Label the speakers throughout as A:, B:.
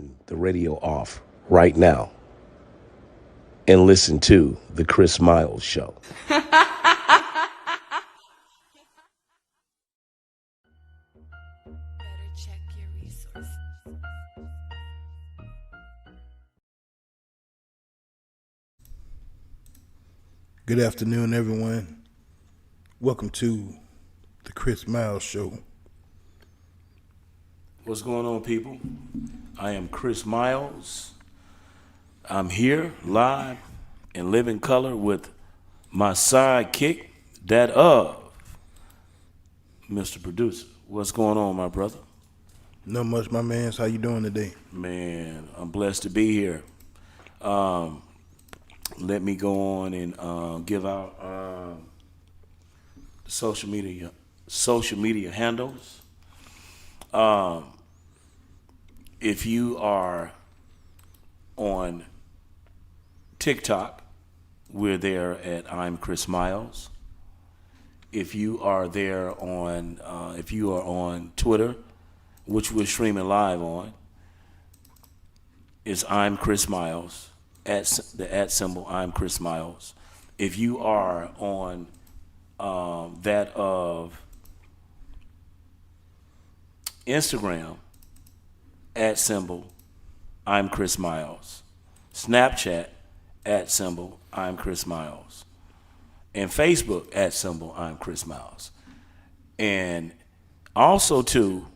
A: turn the radio off right now and listen to The Chris Miles Show.
B: Good afternoon, everyone. Welcome to The Chris Miles Show.
A: What's going on, people? I am Chris Miles. I'm here live in living color with my sidekick, that of Mr. Producer. What's going on, my brother?
B: Not much, my mans. How you doing today?
A: Man, I'm blessed to be here. Let me go on and give out social media handles. If you are on TikTok, we're there at I'm Chris Miles. If you are there on, if you are on Twitter, which we're streaming live on, it's I'm Chris Miles. At the @ symbol I'm Chris Miles. If you are on that of Instagram, @ symbol I'm Chris Miles. Snapchat, @ symbol I'm Chris Miles. And Facebook, @ symbol I'm Chris Miles. And also too,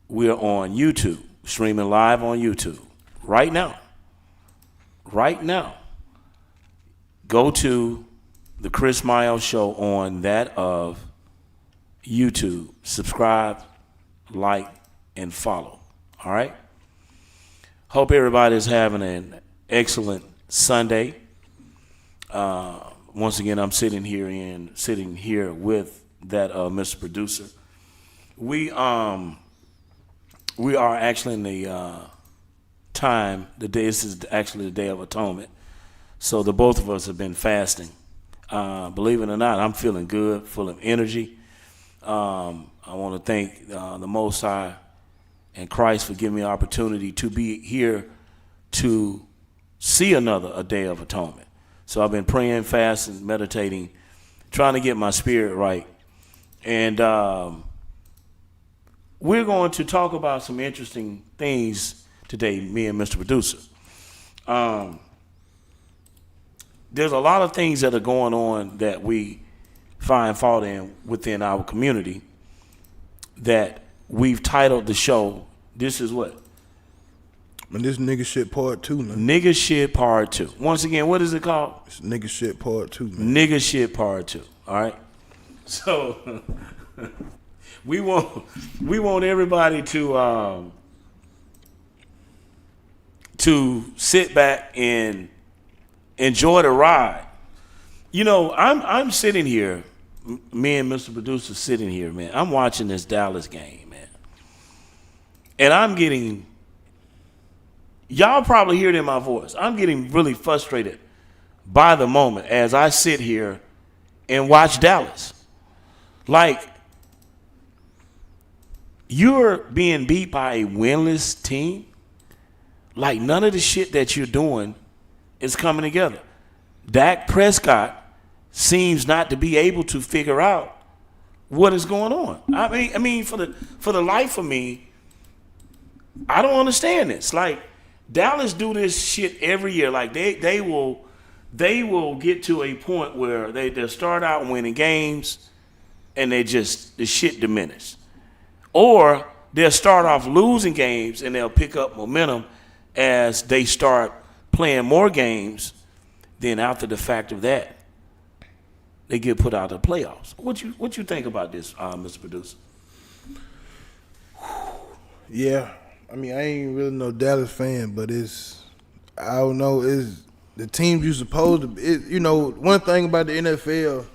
A: we're on YouTube, streaming live on YouTube right now. Right now, go to the Chris Miles Show on that of YouTube. Subscribe, like, and follow. All right? Hope everybody's having an excellent Sunday. Once again, I'm sitting here with that Mr. Producer. We are actually in the time, this is actually the Day of Atonement. So the both of us have been fasting. Believe it or not, I'm feeling good, full of energy. I want to thank the Most High and Christ for giving me an opportunity to be here to see a Day of Atonement. So I've been praying, fasting, meditating, trying to get my spirit right. And we're going to talk about some interesting things today, me and Mr. Producer. There's a lot of things that are going on that we find fault in within our community that we've titled the show, this is what?
B: Man, this nigga shit part 2, man.
A: Nigga shit part 2. Once again, what is it called?
B: It's nigga shit part 2, man.
A: Nigga shit part 2. All right. So we want everybody to sit back and enjoy the ride. You know, I'm sitting here, me and Mr. Producer sitting here, man. I'm watching this Dallas game, man. And I'm getting, y'all probably hear it in my voice, I'm getting really frustrated by the moment as I sit here and watch Dallas. Like, you're being beat by a winless team. Like, none of the shit that you're doing is coming together. Dak Prescott seems not to be able to figure out what is going on. I mean, for the life of me, I don't understand this. Like, Dallas do this shit every year. Like, they will get to a point where they'll start out winning games and the shit diminish. Or they'll start off losing games and they'll pick up momentum as they start playing more games. Then after the fact of that, they get put out of the playoffs. What you think about this, Mr. Producer?
B: Yeah, I mean, I ain't really no Dallas fan, but I don't know, it's the teams you supposed to be. You know, one thing about the NFL,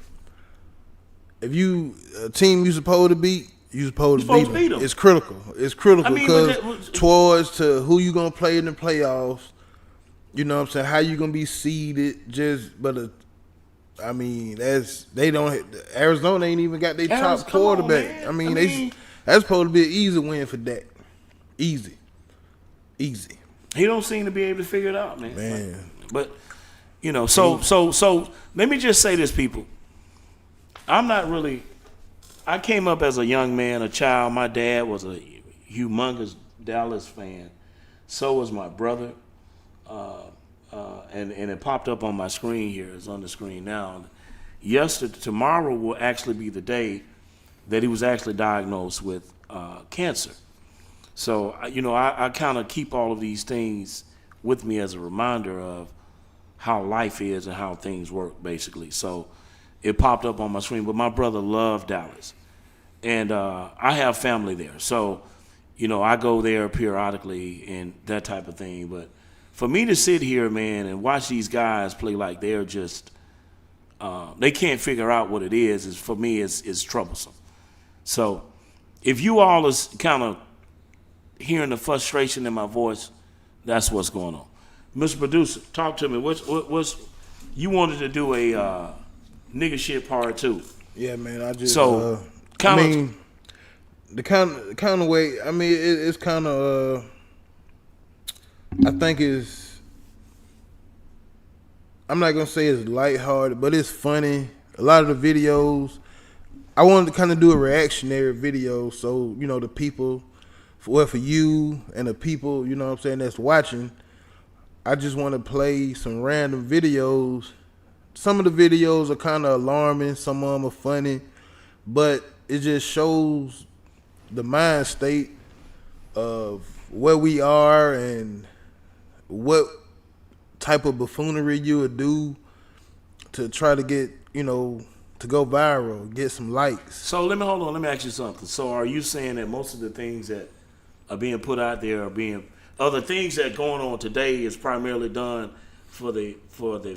B: if a team you supposed to beat, you supposed to beat them. It's critical. It's critical because towards to who you gonna play in the playoffs. You know what I'm saying? How you gonna be seeded? I mean, Arizona ain't even got their top quarterback. I mean, that's supposed to be an easy win for Dak. Easy. Easy.
A: He don't seem to be able to figure it out, man.
B: Man.
A: But you know, so let me just say this, people. I'm not really. I came up as a young man, a child. My dad was a humongous Dallas fan. So was my brother. And it popped up on my screen here. It's on the screen now. Tomorrow will actually be the day that he was actually diagnosed with cancer. So, you know, I kind of keep all of these things with me as a reminder of how life is and how things work, basically. So it popped up on my screen. But my brother loved Dallas. And I have family there. So, you know, I go there periodically and that type of thing. But for me to sit here, man, and watch these guys play like they're just they can't figure out what it is for me, is troublesome. So if you all is kind of hearing the frustration in my voice, that's what's going on. Mr. Producer, talk to me. What's you wanted to do a nigga shit part 2?
B: Yeah, man. I just
A: so
B: the kind of way. I mean, it's kind of. I think it's. I'm not gonna say it's lighthearted, but it's funny. A lot of the videos, I wanted to kind of do a reactionary video, so you know the people, for you and the people, you know what I'm saying, that's watching. I just want to play some random videos. Some of the videos are kind of alarming. Some of them are funny, but it just shows the mind state of where we are and what type of buffoonery you would do to try to get, you know, to go viral, get some likes.
A: So let me ask you something. So are you saying that most of the things that are being put out there are the things that going on today is primarily done for the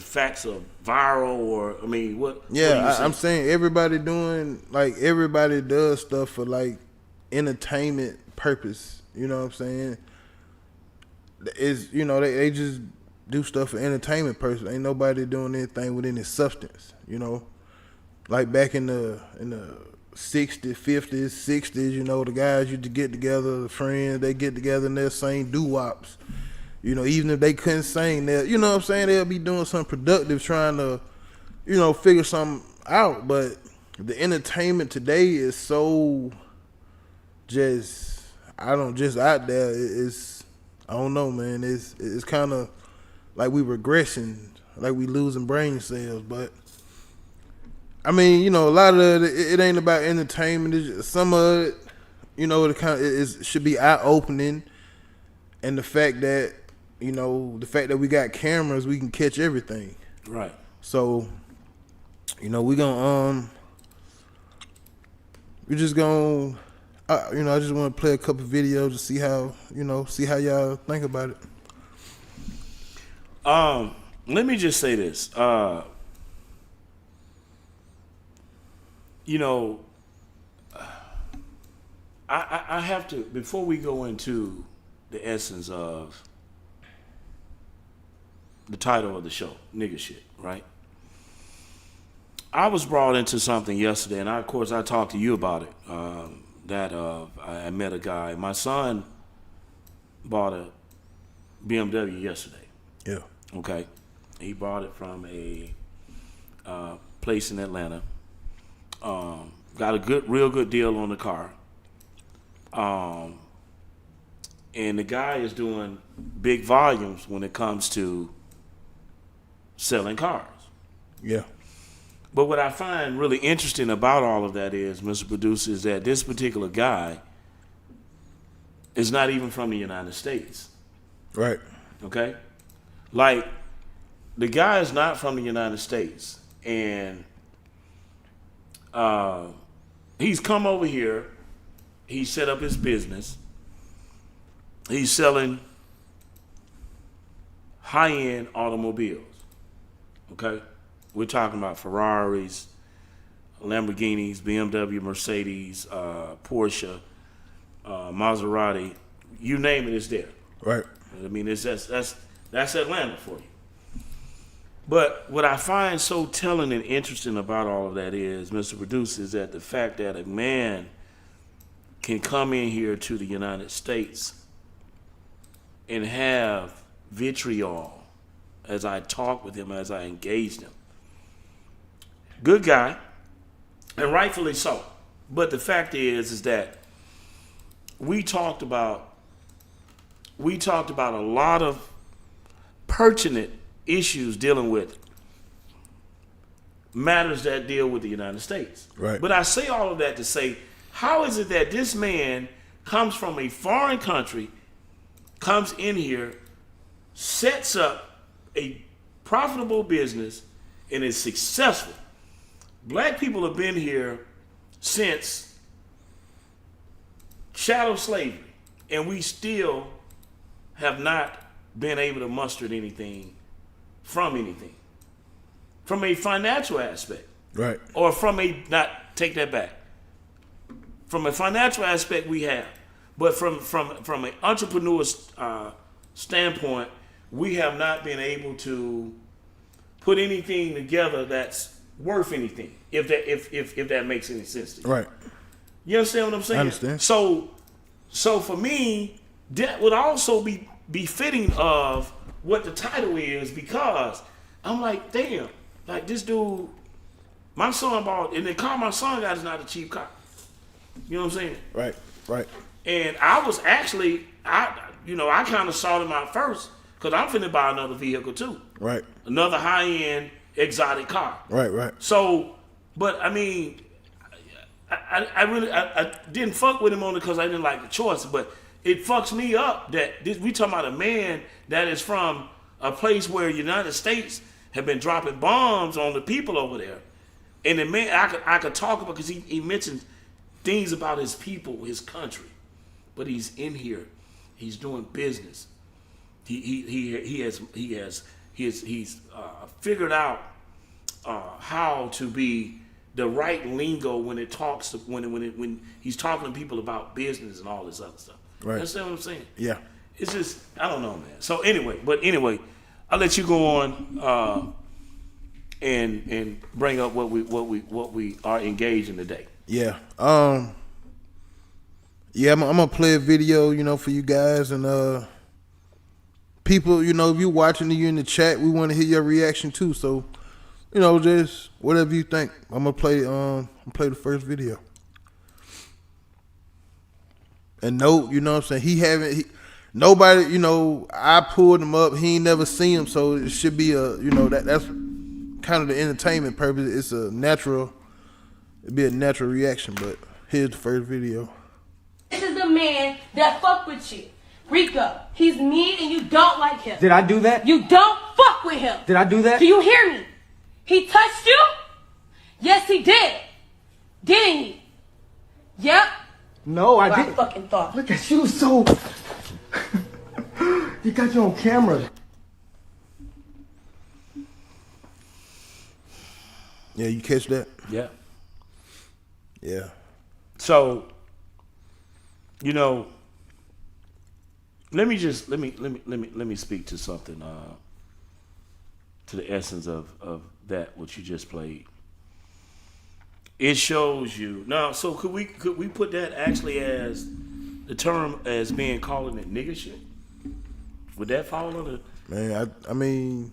A: facts of viral, or I mean what?
B: Yeah,
A: what
B: I'm saying everybody does stuff for like entertainment purpose. You know what I'm saying? Is, you know, they just do stuff for entertainment purpose. Ain't nobody doing anything with any substance. You know, like back in the 60s, 50s, 60s. You know, the guys used to get together, the friends, they get together and they'll sing doo-wops. You know, even if they couldn't sing, you know what I'm saying, they'll be doing something productive, trying to, you know, figure something out. But the entertainment today is so just out there. It's, I don't know, man. It's kind of like we regressing, like we losing brain cells. But I mean, you know, a lot of it ain't about entertainment. It's just, some of it, you know, it should be eye opening, and the fact that, you know, the fact that we got cameras, we can catch everything.
A: Right.
B: So, you know, we just gonna, you know, I just want to play a couple videos to see how y'all think about it.
A: Let me just say this. You know, I have to, before we go into the essence of the title of the show, nigga shit, right? I was brought into something yesterday, and of course I talked to you about it. I met a guy. My son bought a BMW yesterday.
B: Yeah.
A: Okay. He bought it from a place in Atlanta. Got a real good deal on the car. And the guy is doing big volumes when it comes to selling cars.
B: Yeah.
A: But what I find really interesting about all of that is, Mr. Producer, is that this particular guy is not even from the United States.
B: Right.
A: Okay? Like, the guy is not from the United States. And he's come over here. He set up his business. He's selling high-end automobiles. Okay? We're talking about Ferraris, Lamborghinis, BMW, Mercedes, Porsche, Maserati. You name it, it's there.
B: Right.
A: I mean, that's Atlanta for you. But what I find so telling and interesting about all of that is, Mr. Producer, is that the fact that a man can come in here to the United States and have vitriol as I talk with him, as I engaged him. Good guy, and rightfully so. But the fact is that we talked about a lot of pertinent issues dealing with matters that deal with the United States.
B: Right.
A: But I say all of that to say, how is it that this man comes from a foreign country, comes in here, sets up a profitable business, and is successful? Black people have been here since chattel slavery, and we still have not been able to muster anything from anything. From a financial aspect.
B: Right.
A: Or from a, not, take that back. From a financial aspect we have. But from an entrepreneur standpoint, we have not been able to put anything together that's worth anything, if that makes any sense to you.
B: Right.
A: You understand what I'm saying?
B: I understand.
A: So for me, that would also be befitting of what the title is, because I'm like, damn, like this dude, my son bought, and the car my son got is not a cheap car. You know what I'm saying?
B: Right. Right.
A: And I was actually, I kind of sought him out first, because I'm finna buy another vehicle too.
B: Right.
A: Another high-end exotic car.
B: Right. Right.
A: So, but I mean, I really didn't fuck with him on it because I didn't like the choice, but it fucks me up that we talking about a man that is from a place where United States have been dropping bombs on the people over there. And the man, I could talk about, because he mentions things about his people, his country, but he's in here, he's doing business. He's figured out how to be the right lingo when it talks to, when he's talking to people about business and all this other stuff.
B: Right.
A: Understand what I'm saying?
B: Yeah.
A: It's just, I don't know, man. So anyway, I'll let you go on and bring up what we are engaged in today.
B: Yeah. Yeah, I'm gonna play a video, for you guys, and people, if you're watching, you in the chat, we want to hear your reaction too. So, just whatever you think. I'm gonna play the first video. And note, what I'm saying, nobody, I pulled him up, he ain't never seen him, so it should be that's kind of the entertainment purpose. It'd be a natural reaction, but here's the first video.
C: This is the man that fuck with you. Rico, he's mean and you don't like him.
D: Did I do that?
C: You don't fuck with him.
D: Did I do that?
C: Do you hear me? He touched you? Yes, he did. Didn't he? Yep.
D: No, I
C: Well, I
D: didn't.
C: fucking thought.
D: Look at you, so... You got you on camera.
B: Yeah, you catch that?
A: Yeah.
B: Yeah.
A: So, let me speak to something, to the essence of that what you just played. It shows you now. So could we put that actually as the term as being calling it nigga shit? Would that fall under?
B: Man, I mean,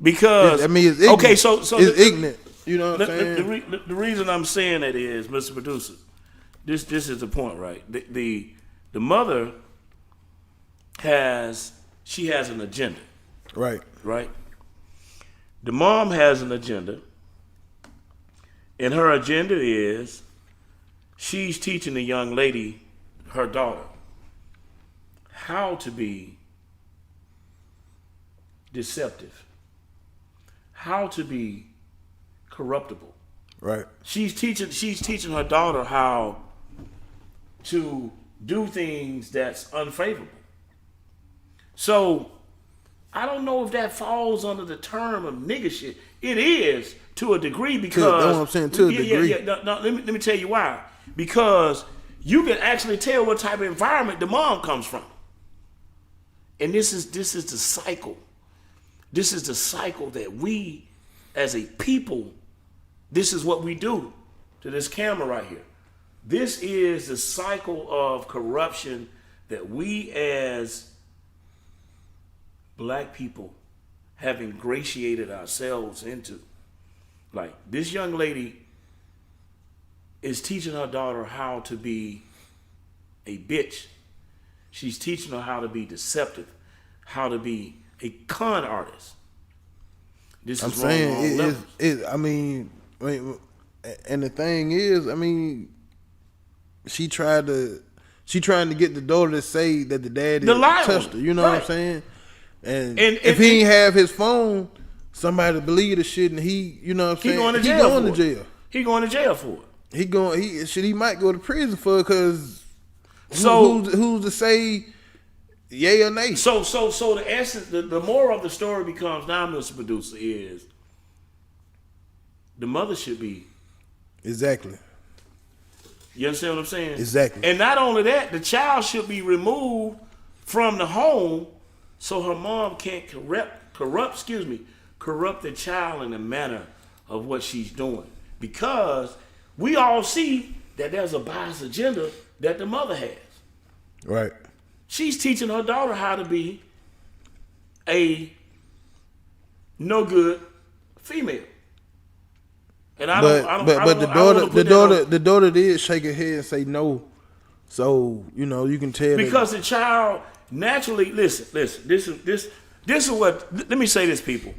A: because
B: it's ignorant.
A: Okay, so
B: it's ignorant. You know what I'm saying?
A: The reason I'm saying that is, Mr. Producer, this is the point, right? The mother has an agenda.
B: Right.
A: Right? The mom has an agenda, and her agenda is she's teaching the young lady, her daughter, how to be deceptive, how to be corruptible.
B: Right.
A: She's teaching her daughter how to do things that's unfavorable. So I don't know if that falls under the term of nigga shit. It is to a degree, because
B: that's what I'm saying, to a degree.
A: Yeah. No, let me tell you why. Because you can actually tell what type of environment the mom comes from. And this is the cycle. This is the cycle that we as a people, this is what we do to this camera right here. This is the cycle of corruption that we as black people have ingratiated ourselves into. Like, this young lady is teaching her daughter how to be a bitch. She's teaching her how to be deceptive, how to be a con artist. This
B: I'm
A: is wrong on all
B: saying
A: levels.
B: I mean, and the thing is, I mean, she trying to get the daughter to say that the daddy touched her. You know what I'm saying? And if he ain't have his phone, somebody believe the shit, and he, you know what I'm saying?
A: He going to jail. He going to jail for it.
B: He might go to prison for it, because who's to say yay or nay? So
A: the essence, the moral of the story becomes now, Mr. Producer, is the mother should be.
B: Exactly.
A: You understand what I'm saying?
B: Exactly.
A: And not only that, the child should be removed from the home so her mom can't corrupt the child in the manner of what she's doing. Because we all see that there's a biased agenda that the mother has.
B: Right.
A: She's teaching her daughter how to be a no good female. And
B: the daughter did shake her head and say no. So, you know, you can tell
A: because the child naturally listen. This is what, let me say this, people.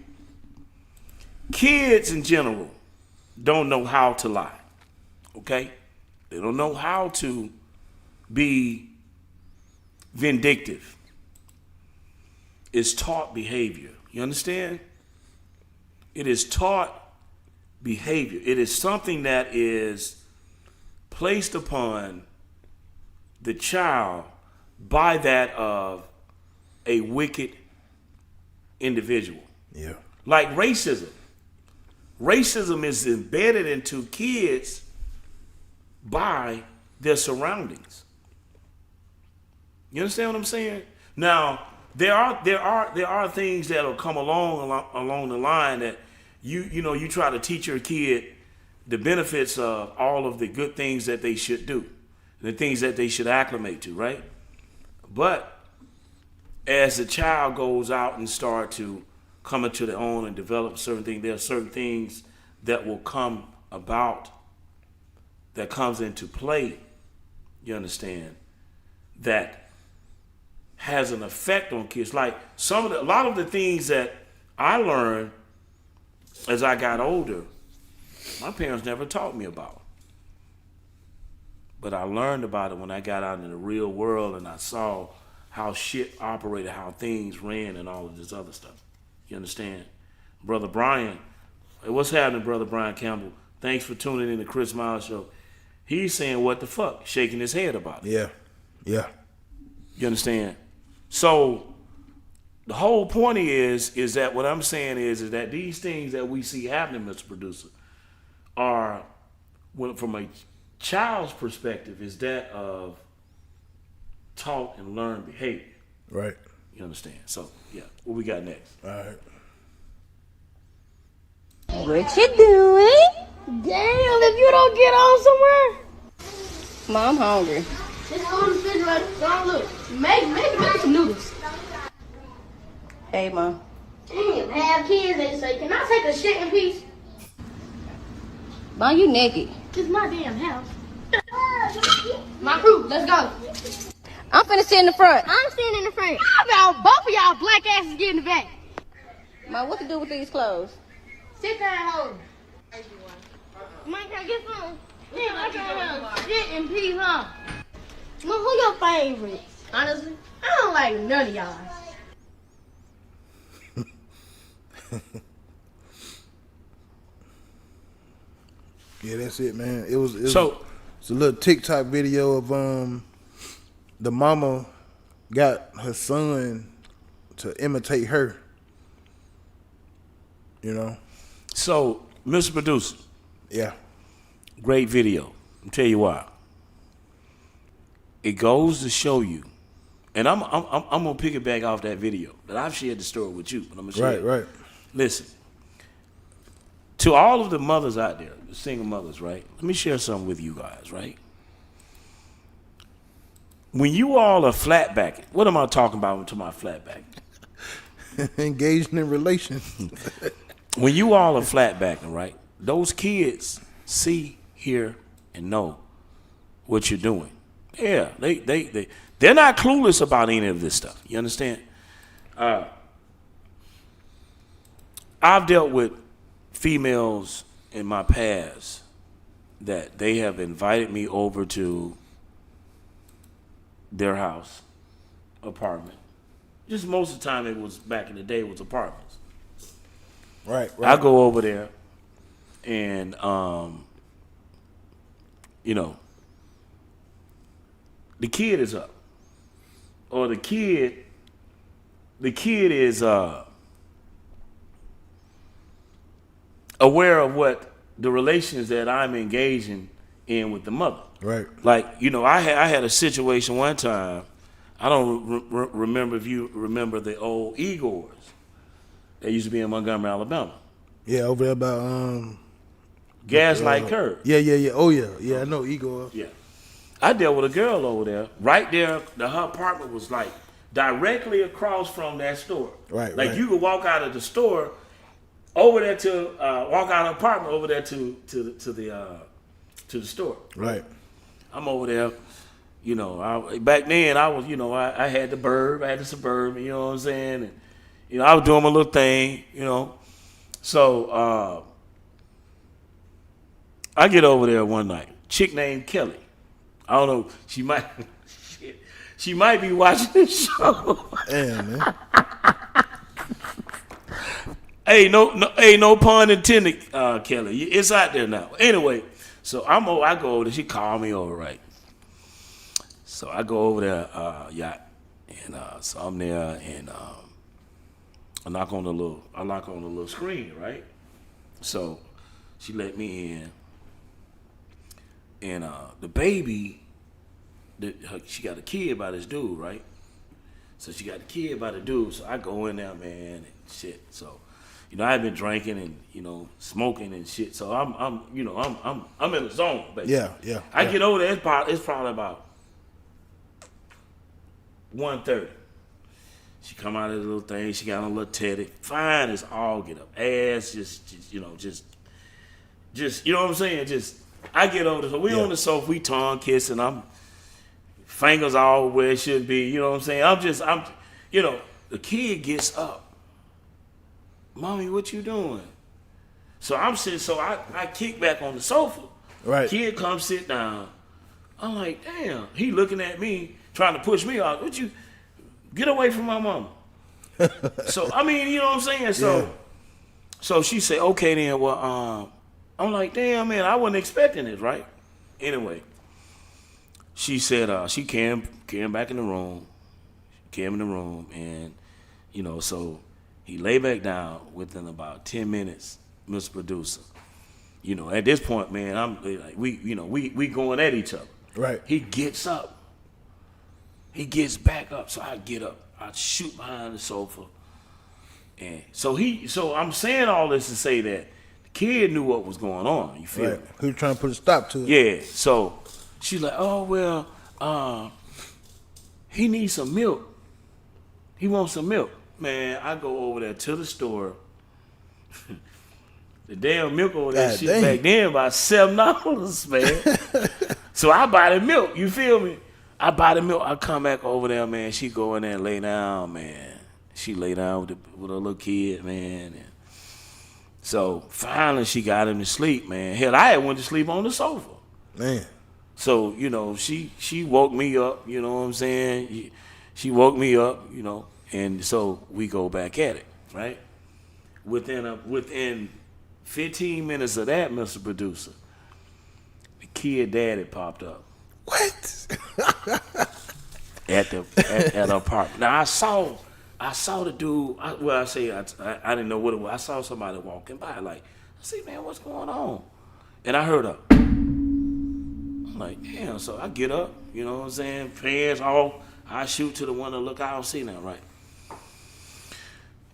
A: Kids in general don't know how to lie. Okay? They don't know how to be vindictive. It's taught behavior. You understand? It is taught behavior. It is something that is placed upon the child by that of a wicked individual.
B: Yeah.
A: Like racism. Racism is embedded into kids by their surroundings. You understand what I'm saying? Now, there are things that'll come along the line that you try to teach your kid the benefits of all of the good things that they should do, the things that they should acclimate to, right? But as the child goes out and start to come into their own and develop certain things, there are certain things that will come about, that comes into play, you understand, that has an effect on kids. Like a lot of the things that I learned as I got older, my parents never taught me about. But I learned about it when I got out in the real world and I saw how shit operated, how things ran and all of this other stuff. You understand? Brother Brian, hey, what's happening, Brother Brian Campbell? Thanks for tuning in to Chris Miles Show. He's saying what the fuck, shaking his head about it.
B: Yeah. Yeah.
A: You understand? So the whole point is that what I'm saying is that these things that we see happening, Mr. Producer, are, from a child's perspective, is that of taught and learned behavior.
B: Right.
A: You understand? So, yeah. What we got next?
B: All right.
E: What you doing?
C: Damn, if you don't get on somewhere.
E: Mom, I'm hungry.
C: It's on the refrigerator. Don't look. Make some noodles.
E: Hey, Mom.
C: Damn, have kids, they say, can I take a shit in peace?
E: Mom, you naked.
C: It's my damn house. My crew, let's go.
E: I'm finna sit in the front.
C: I'm sitting in the front. How about both of y'all black asses get in the back?
E: Mom, what to do with these clothes?
C: Sit there and hold them. Mike, can I get some? Yeah, I can't have shit in peace, huh? Mom, who your favorite? Honestly, I don't like none of y'all.
B: Yeah, that's it, man. It was it's a little TikTok video of the mama got her son to imitate her. You know?
A: So, Mr. Producer.
B: Yeah.
A: Great video. I'll tell you why. It goes to show you, and I'm gonna pick it back off that video. But I've shared the story with you, but I'm gonna share it.
B: Right.
A: Listen. To all of the mothers out there, the single mothers, right? Let me share something with you guys, right? When you all are flatbacking, what am I talking about to my flatback?
B: Engaged in relations.
A: When you all are flatbacking, right? Those kids see, hear, and know what you're doing. Yeah, they're not clueless about any of this stuff. You understand? I've dealt with females in my past that they have invited me over to their house, apartment. Just most of the time it was, back in the day, it was apartments.
B: Right.
A: I go over there and, the kid is up. Or the kid is aware of what the relations that I'm engaging in with the mother.
B: Right.
A: Like, I had a situation one time. I don't remember if you remember the old Igors that used to be in Montgomery, Alabama.
B: Yeah, over there about
A: Gaslight Curve.
B: Yeah. Oh yeah. I know Igor.
A: Yeah. I dealt with a girl over there. Right there, her apartment was like directly across from that store.
B: Right.
A: Like you could walk out of the store over there to walk out of the apartment over there to the store.
B: Right.
A: I'm over there. Back then I was, I had the Burb, I had the Suburban, you know what I'm saying? And, I was doing my little thing, So I get over there one night. Chick named Kelly. I don't know. She might be watching this show.
B: Damn, man.
A: Hey, no pun intended, Kelly. It's out there now. Anyway, so I go over there. She called me over, right? So I go over there, yacht, and so I'm there, and I knock on the little screen, right? So she let me in, and the baby, she got a kid by this dude, right? So she got a kid by the dude. So I go in there, man, and shit. So, I've been drinking and smoking and shit. So I'm in the zone, basically.
B: Yeah.
A: I get over there. It's probably about 1:30. She come out of the little thing. She got on a little teddy. Fine as all get up. Ass just you know what I'm saying? Just I get over there. So we on the sofa. We tongue kissing. I'm fingers all where it should be. You know what I'm saying? The kid gets up. Mommy, what you doing? So I'm sitting. So I kick back on the sofa.
B: Right.
A: Kid comes sit down. I'm like, damn. He looking at me, trying to push me off. What you? Get away from my mama. So, you know what I'm saying? So she said, okay then, well, I'm like, damn, man, I wasn't expecting this, right? Anyway, she said, she came back in the room. And, so he lay back down within about 10 minutes, Mr. Producer. At this point, man, I'm like, we going at each other.
B: Right.
A: He gets up. He gets back up, so I get up. I shoot behind the sofa. And so I'm saying all this to say that the kid knew what was going on. You feel me?
B: He was trying to put a stop to it.
A: Yeah. So she's like, oh, well, he needs some milk. He wants some milk. Man, I go over there to the store. The damn milk over there, shit back then about $7, man. So I buy the milk. You feel me? I buy the milk. I come back over there, man. She go in there and lay down, man. She lay down with her little kid, man. And so finally she got him to sleep, man. Hell, I had went to sleep on the sofa.
B: Man.
A: So, she woke me up, you know what I'm saying? She woke me up, and so we go back at it, right? Within 15 minutes of that, Mr. Producer, the kid daddy popped up.
B: What?
A: at the apartment. Now I saw the dude. I didn't know what it was. I saw somebody walking by. Like, I see, man, what's going on? And I heard a. I'm like, damn. So I get up. You know what I'm saying? Pants off. I shoot to the window. Look, I don't see that right.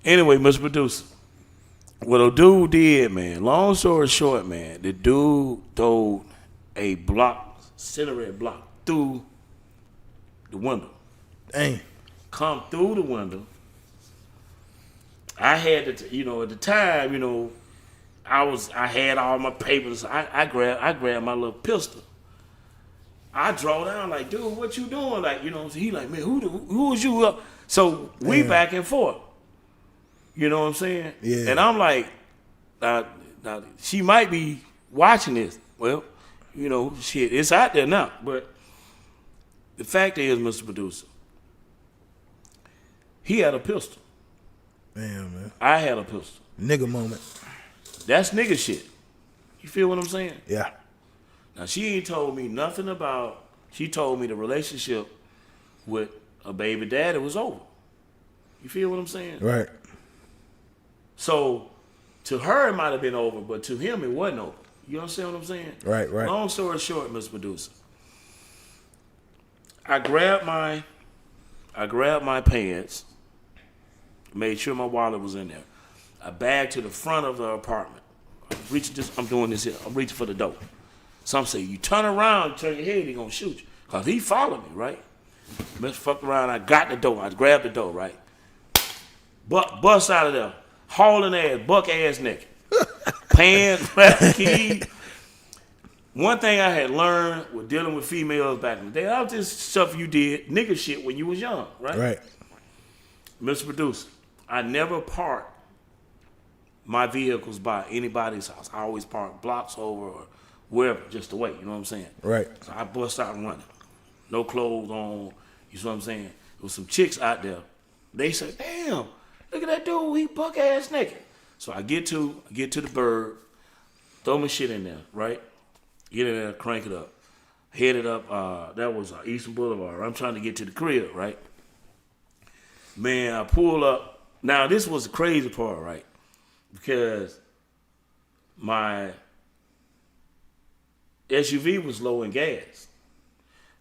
A: Anyway, Mr. Producer, what a dude did, man. Long story short, man, the dude threw a cigarette block through the window.
B: Dang.
A: Come through the window, I had to, at the time, I had all my papers. I grabbed my little pistol. I draw down like, dude, what you doing? Like, he like, man, who was you up? So we back and forth. You know what I'm saying?
B: Yeah.
A: And I'm like, now she might be watching this. Well, shit, it's out there now. But the fact is, Mr. Producer, he had a pistol.
B: Damn, man.
A: I had a pistol.
B: Nigga moment.
A: That's nigga shit. You feel what I'm saying?
B: Yeah.
A: Now, she ain't told me nothing about, she told me the relationship with a baby daddy was over. You feel what I'm saying?
B: Right.
A: So, to her, it might have been over, but to him, it wasn't over. You understand what I'm saying?
B: Right.
A: Long story short, Mr. Producer, I grabbed my pants, made sure my wallet was in there. I bagged to the front of the apartment. I'm doing this here. I'm reaching for the door. Some say, you turn around, turn your head, he gonna shoot you. Because he followed me, right? Let's fuck around. I got the door. I grabbed the door, right? Bust out of there. Hauling ass, buck ass naked. Pants, key. One thing I had learned with dealing with females back in the day, that was just stuff you did, nigga shit, when you was young, right?
B: Right.
A: Mr. Producer, I never parked my vehicles by anybody's house. I always park blocks over or wherever, just to wait, you know what I'm saying?
B: Right.
A: So I bust out and running. No clothes on, you know what I'm saying? There was some chicks out there. They said, damn, look at that dude, he buck ass naked. So I get to the bird, throw my shit in there, right? Get in there, crank it up. Headed up, that was Eastern Boulevard. I'm trying to get to the crib, right? Man, I pull up. Now, this was the crazy part, right? Because my SUV was low in gas.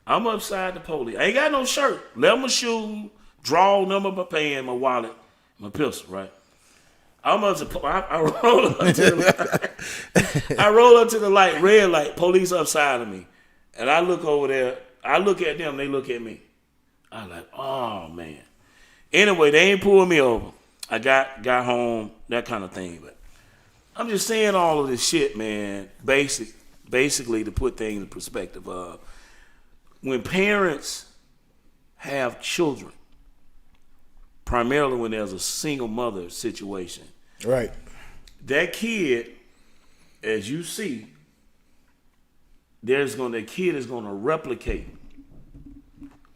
A: I'm upside the police. I ain't got no shirt. Left my shoe, draw number, my pants, my wallet, my pistol, right? I'm up to, I roll up to the light. I roll up to the light, red light, police upside of me. And I look over there. I look at them, they look at me. I'm like, oh, man. Anyway, they ain't pulling me over. I got home, that kind of thing. But I'm just saying all of this shit, man, basically to put things in perspective of when parents have children, primarily when there's a single mother situation.
B: Right.
A: That kid, as you see, that kid is gonna replicate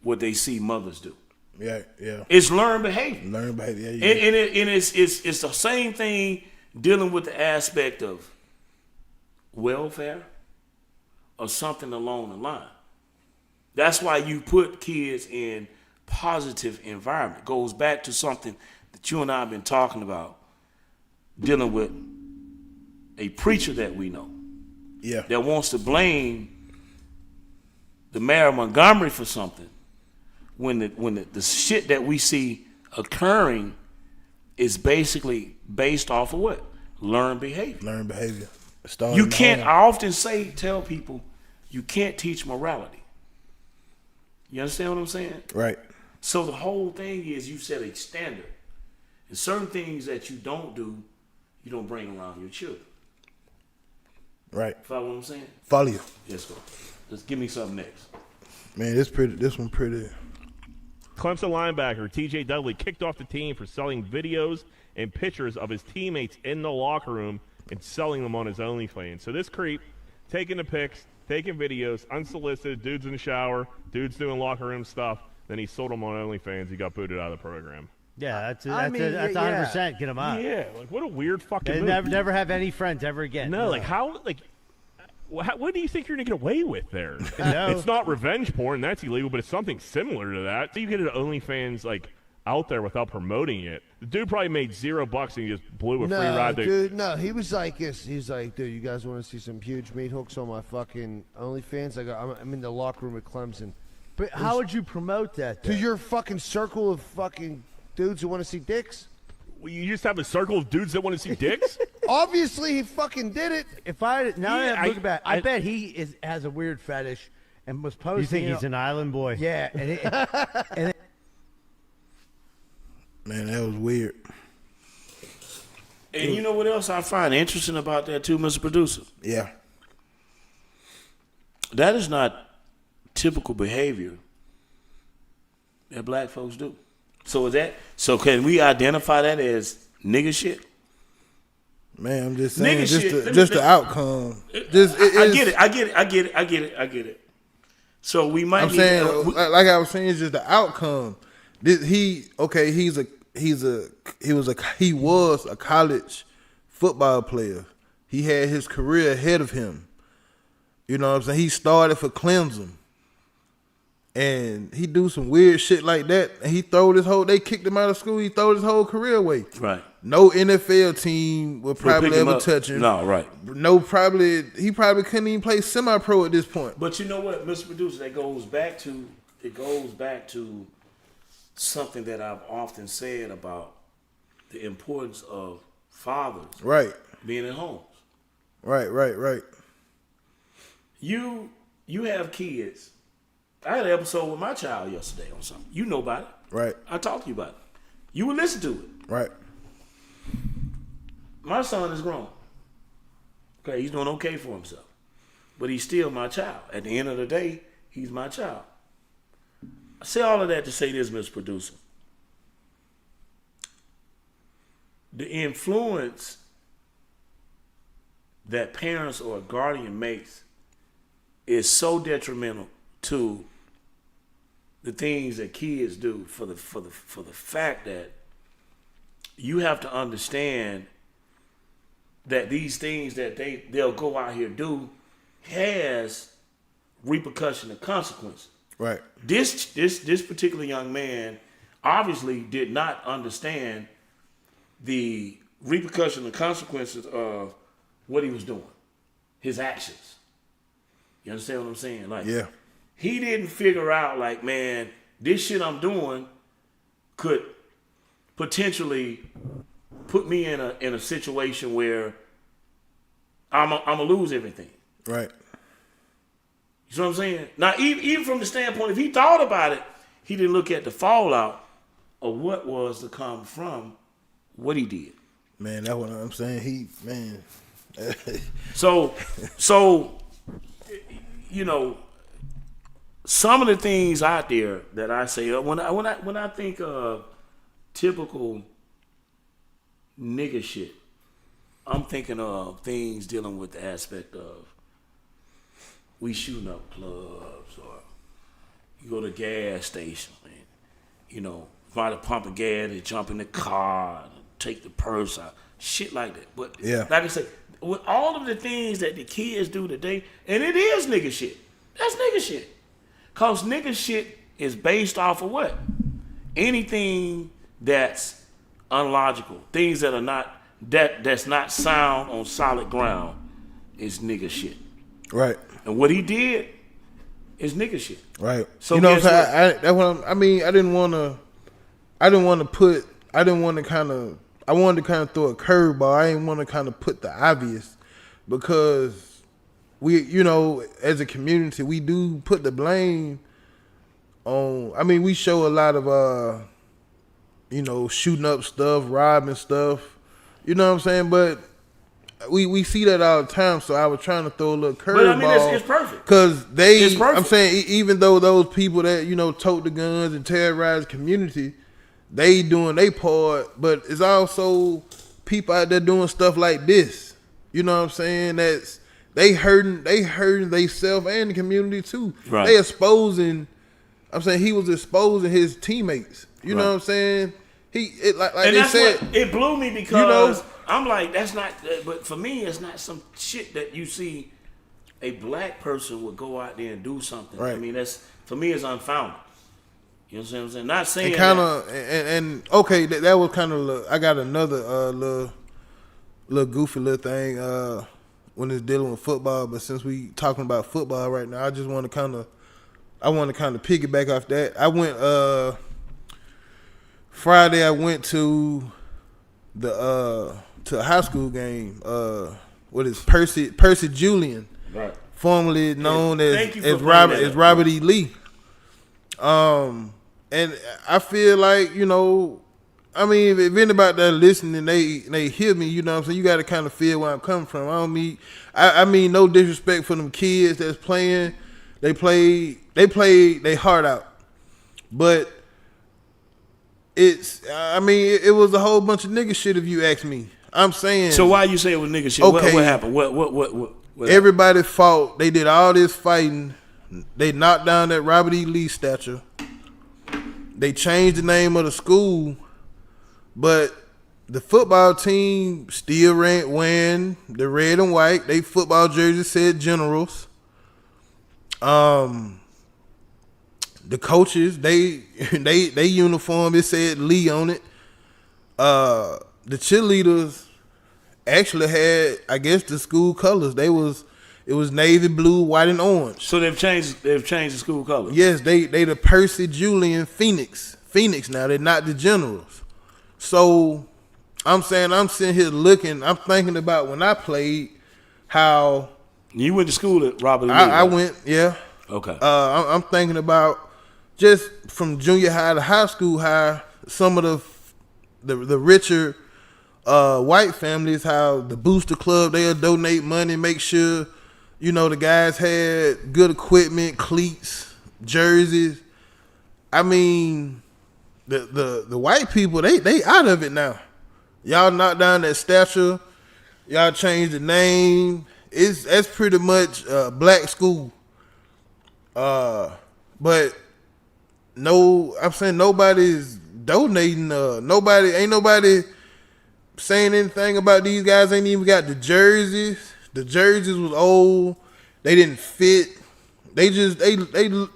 A: what they see mothers do.
B: Yeah.
A: It's learned behavior.
B: Learn behavior.
A: And it's the same thing dealing with the aspect of welfare or something along the line. That's why you put kids in positive environment. Goes back to something that you and I have been talking about, dealing with a preacher that we know.
B: Yeah.
A: That wants to blame the mayor of Montgomery for something when the shit that we see occurring is basically based off of what? Learned behavior.
B: Learn behavior.
A: You can't, I often tell people, you can't teach morality. You understand what I'm saying?
B: Right.
A: So the whole thing is you set a standard. And certain things that you don't do, you don't bring around your children.
B: Right.
A: Follow what I'm saying?
B: Follow you.
A: Let's go. Just give me something next.
B: Man, this one pretty.
F: Clemson linebacker T.J. Dudley kicked off the team for selling videos and pictures of his teammates in the locker room and selling them on his OnlyFans. So this creep taking the pics, taking videos, unsolicited, dudes in the shower, dudes doing locker room stuff. Then he sold them on OnlyFans. He got booted out of the program.
G: Yeah, that's 100%. Get him out.
F: Yeah, like what a weird fucking move.
G: Never have any friends ever again.
F: No, like how, like, what do you think you're gonna get away with there?
G: No.
F: It's not revenge porn. That's illegal, but it's something similar to that. So you get an OnlyFans like out there without promoting it. The dude probably made $0 and he just blew a free ride.
H: Dude, no, he was like this. He's like, dude, you guys want to see some huge meat hooks on my fucking OnlyFans? I'm in the locker room at Clemson.
G: But how would you promote that?
H: To your fucking circle of fucking dudes who want to see dicks?
F: Well, you just have a circle of dudes that want to see dicks?
H: Obviously, he fucking did it.
G: If I look back, I bet he has a weird fetish and was posting.
I: You think he's an island boy?
G: Yeah,
B: Man, that was weird.
A: And you know what else I find interesting about that too, Mr. Producer?
B: Yeah.
A: That is not typical behavior that black folks do. So can we identify that as nigga shit?
B: Man, I'm just saying,
A: Nigga
B: just
A: shit.
B: the outcome.
A: I get it. So we might.
B: I'm saying, like I was saying, it's just the outcome. He was a college football player. He had his career ahead of him. You know what I'm saying? He started for Clemson. And he do some weird shit like that. And they kicked him out of school. He threw his whole career away.
A: Right.
B: No NFL team would probably ever touch him.
A: No, right.
B: He probably couldn't even play semi-pro at this point.
A: But you know what, Mr. Producer, it goes back to something that I've often said about the importance of fathers being at homes.
B: Right.
A: You have kids. I had an episode with my child yesterday on something. You know about it.
B: Right.
A: I talked to you about it. You would listen to it.
B: Right.
A: My son is grown. Okay, he's doing okay for himself. But he's still my child. At the end of the day, he's my child. I say all of that to say this, Mr. Producer. The influence that parents or a guardian makes is so detrimental to the things that kids do for the fact that you have to understand that these things that they'll go out here do has repercussion and consequences.
B: Right.
A: This particular young man obviously did not understand the repercussion and consequences of what he was doing, his actions. You understand what I'm saying? Like,
B: yeah.
A: He didn't figure out, like, man, this shit I'm doing could potentially put me in a situation where I'm gonna lose everything.
B: Right.
A: You know what I'm saying? Now, even from the standpoint, if he thought about it, he didn't look at the fallout of what was to come from what he did.
B: Man, that's what I'm saying.
A: So, you know, some of the things out there that I say when I think of typical nigga shit, I'm thinking of things dealing with the aspect of we shooting up clubs, or you go to a gas station and, you know, find a pump of gas and jump in the car and take the purse out, shit like that. But
B: yeah,
A: like I say, with all of the things that the kids do today, and it is nigga shit. That's nigga shit. Cause nigga shit is based off of what? Anything that's unlogical, things that are not that's not sound on solid ground is nigga shit.
B: Right.
A: And what he did is nigga shit.
B: Right.
A: So
B: you know what I'm saying? I wanted to kind of throw a curveball. I didn't want to kind of put the obvious, because we, you know, as a community, we do put the blame on. I mean, we show a lot of, you know, shooting up stuff, robbing stuff. You know what I'm saying? But we see that all the time. So I was trying to throw a little curveball.
A: But I mean, it's perfect.
B: Because
A: it's perfect.
B: I'm saying, even though those people that, you know, tote the guns and terrorize the community, they doing their part, but it's also people out there doing stuff like this. You know what I'm saying? That's they hurting themselves and the community too.
A: Right.
B: They exposing. I'm saying he was exposing his teammates. You know what I'm saying?
A: And that's what it blew me, because
B: you know,
A: I'm like, that's not. But for me, it's not some shit that you see a black person would go out there and do something.
B: Right.
A: I mean, that's, for me, it's unfounded. You know what I'm saying? Not saying
B: and kind of and okay, that was kind of. I got another little goofy little thing when it's dealing with football. But since we talking about football right now, I just want to kind of piggyback off that. I went Friday. I went to a high school game. What is Percy Julian,
A: right,
B: formerly known as Robert E. Lee. And I feel like, you know, I mean, if anybody that listening, they hear me, you know what I'm saying? You got to kind of feel where I'm coming from. I mean, no disrespect for them kids that's playing. They play their heart out. But it was a whole bunch of nigga shit if you ask me. I'm saying.
A: So why you say it was nigga shit?
B: Okay.
A: What happened? What
B: everybody fought. They did all this fighting. They knocked down that Robert E. Lee statue. They changed the name of the school, but the football team still wearing the red and white. They football jerseys said Generals. The coaches, they uniform, it said Lee on it. The cheerleaders actually had, I guess, the school colors. It was navy blue, white, and orange.
A: So they've changed the school color.
B: Yes, they the Percy Julian Phoenix now. They're not the Generals. So I'm saying, I'm sitting here looking. I'm thinking about when I played, how
A: you went to school at Robert E. Lee.
B: I went, yeah.
A: Okay.
B: I'm thinking about just from junior high to high school, how some of the richer white families, how the booster club, they'll donate money, make sure, you know, the guys had good equipment, cleats, jerseys. I mean, the white people, they out of it now. Y'all knocked down that statue. Y'all changed the name. That's pretty much black school. But no, I'm saying nobody's donating. Ain't nobody saying anything about these guys. Ain't even got the jerseys. The jerseys was old. They didn't fit. They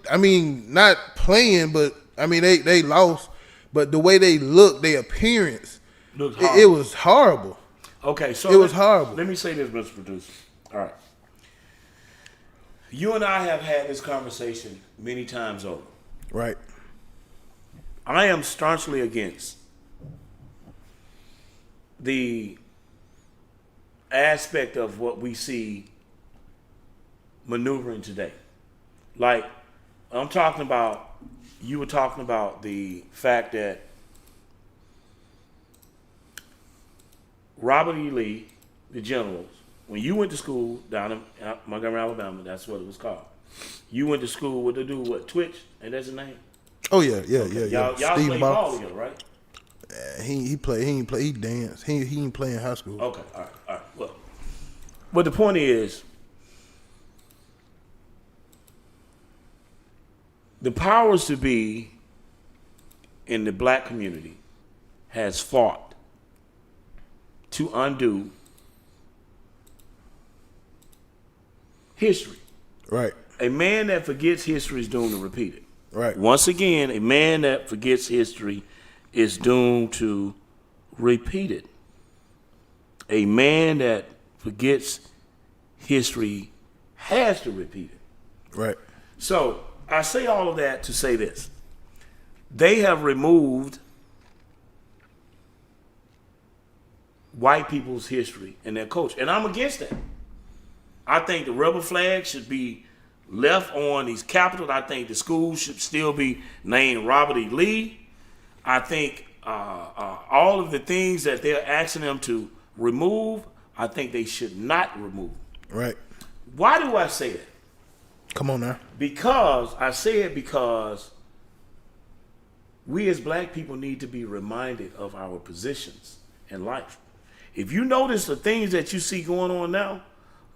B: I mean, not playing, but I mean they lost. But the way they look, their appearance, it was horrible.
A: Okay, so
B: it was horrible.
A: Let me say this, Mr. Producer. All right. You and I have had this conversation many times over.
B: Right.
A: I am staunchly against the aspect of what we see maneuvering today. Like, you were talking about the fact that Robert E. Lee, the Generals, when you went to school down in Montgomery, Alabama, that's what it was called. You went to school with the dude, Twitch, and that's his name?
B: Oh yeah.
A: Y'all played ball together, right?
B: He danced. He didn't play in high school.
A: Okay, all right. Well, but the point is, the powers to be in the black community has fought to undo history.
B: Right.
A: A man that forgets history is doomed to repeat it.
B: Right.
A: Once again, a man that forgets history is doomed to repeat it. A man that forgets history has to repeat it.
B: Right.
A: So I say all of that to say this. They have removed white people's history and their culture. And I'm against that. I think the rebel flag should be left on these capitals. I think the schools should still be named Robert E. Lee. I think all of the things that they're asking them to remove, I think they should not remove.
B: Right.
A: Why do I say that?
B: Come on now.
A: Because we as black people need to be reminded of our positions in life. If you notice the things that you see going on now,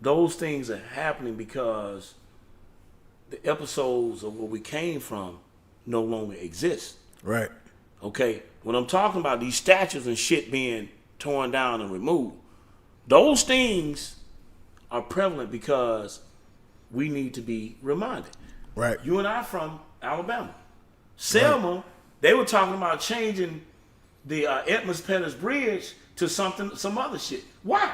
A: those things are happening because the episodes of where we came from no longer exist.
B: Right.
A: Okay? When I'm talking about these statues and shit being torn down and removed, those things are prevalent because we need to be reminded.
B: Right.
A: You and I from Alabama. Selma, right. They were talking about changing the Edmonds Pettus Bridge to some other shit. Why?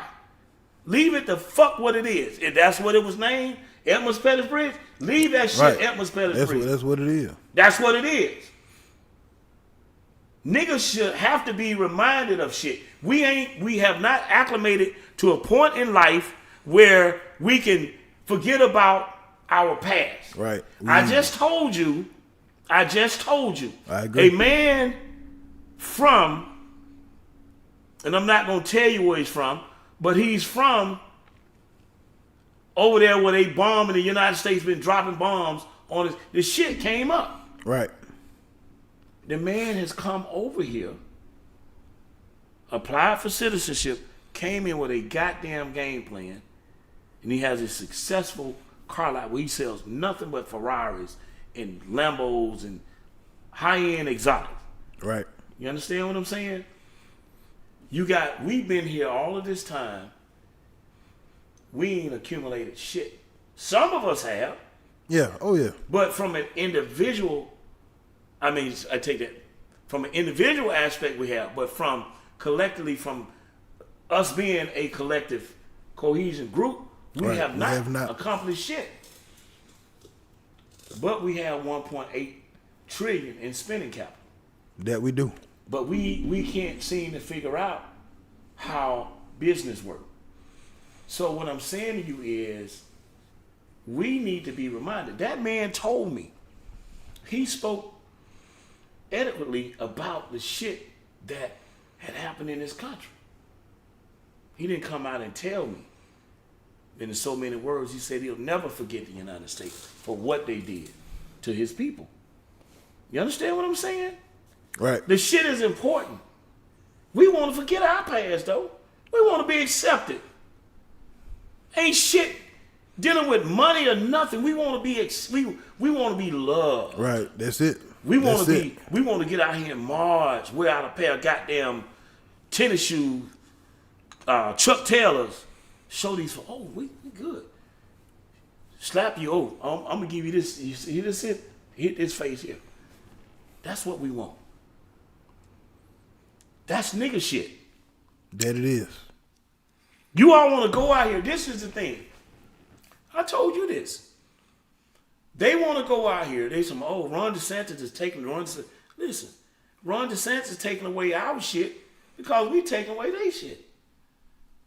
A: Leave it the fuck what it is. If that's what it was named, Edmonds Pettus Bridge, leave that shit right. Edmonds Pettus Bridge.
B: That's what it is.
A: That's what it is. Niggas should have to be reminded of shit. We have not acclimated to a point in life where we can forget about our past.
B: Right.
A: I just told you. I agree. A man from and I'm not going to tell you where he's from, but he's from over there where they bomb in the United States, been dropping bombs on us. This shit came up.
B: Right.
A: The man has come over here, applied for citizenship, came in with a goddamn game plan, and he has a successful car lot where he sells nothing but Ferraris and Lambos and high-end exotics.
B: Right.
A: You understand what I'm saying? We've been here all of this time. We ain't accumulated shit. Some of us have.
B: Yeah. Oh, yeah.
A: But from an individual, I take that. From an individual aspect we have, but from collectively, from us being a collective cohesion group, we have not accomplished shit. But we have 1.8 trillion in spending capital.
B: That we do.
A: But we can't seem to figure out how business works. So what I'm saying to you is, we need to be reminded. That man told me, he spoke adequately about the shit that had happened in this country. He didn't come out and tell me in so many words. He said he'll never forget the United States for what they did to his people. You understand what I'm saying?
B: Right.
A: The shit is important. We want to forget our past, though. We want to be accepted. Ain't shit dealing with money or nothing. We want to be we want to be loved.
B: Right. That's it.
A: We want to get out here and march, wear out a pair of goddamn tennis shoes, Chuck Taylors. Show these for we good. Slap you. I'm gonna give you this. You see this? Hit this face here. That's what we want. That's nigga shit.
B: That it is.
A: You all want to go out here. This is the thing. I told you this. They want to go out here. They say, Ron DeSantis is taking Listen, Ron DeSantis is taking away our shit because we taking away their shit.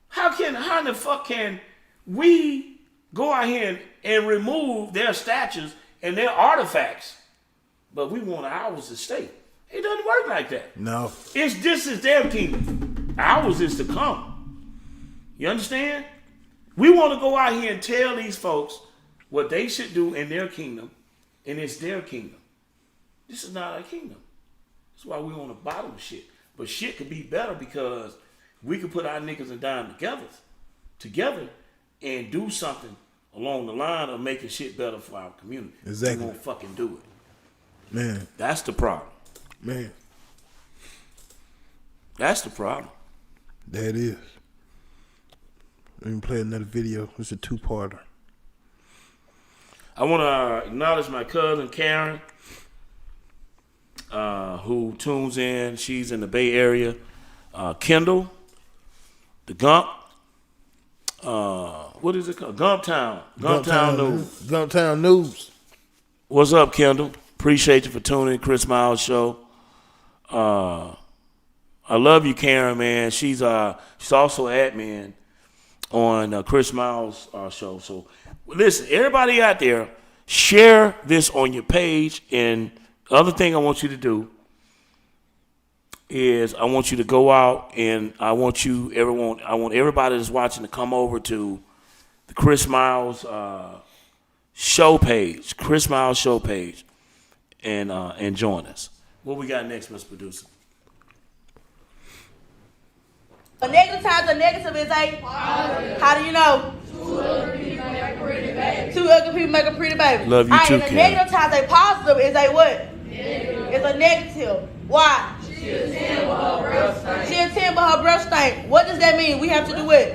A: How in the fuck can we go out here and remove their statues and their artifacts, but we want ours to stay? It doesn't work like that.
B: No.
A: This is their kingdom. Ours is to come. You understand? We want to go out here and tell these folks what they should do in their kingdom, and it's their kingdom. This is not our kingdom. That's why we on the bottom of shit. But shit could be better because we could put our niggas and dime together and do something along the line of making shit better for our community.
B: Exactly.
A: We won't fucking do it.
B: Man.
A: That's the problem.
B: Man.
A: That's the problem.
B: That is. Let me play another video. It's a two-parter.
A: I want to acknowledge my cousin Karen, who tunes in. She's in the Bay Area. Kendall, the Gump. What is it called? Gumptown. Gumptown News.
B: Gumptown News.
A: What's up, Kendall? Appreciate you for tuning in Chris Miles show. I love you, Karen, man. She's also admin on Chris Miles' show. So listen, everybody out there, share this on your page. And the other thing I want you to do is I want you to go out and I want everybody that's watching to come over to the Chris Miles show page, Chris Miles show page, and join us. What we got next, Mr. Producer?
C: A negative times a negative is a positive. How do you know? Two ugly people make a pretty baby. Two ugly people make a pretty baby.
A: Love you too,
C: and a negative times a positive is a what? Negative. It's a negative. Why? She a 10 but her breath stink. She a 10 but her breath stink. What does that mean? We have to do what?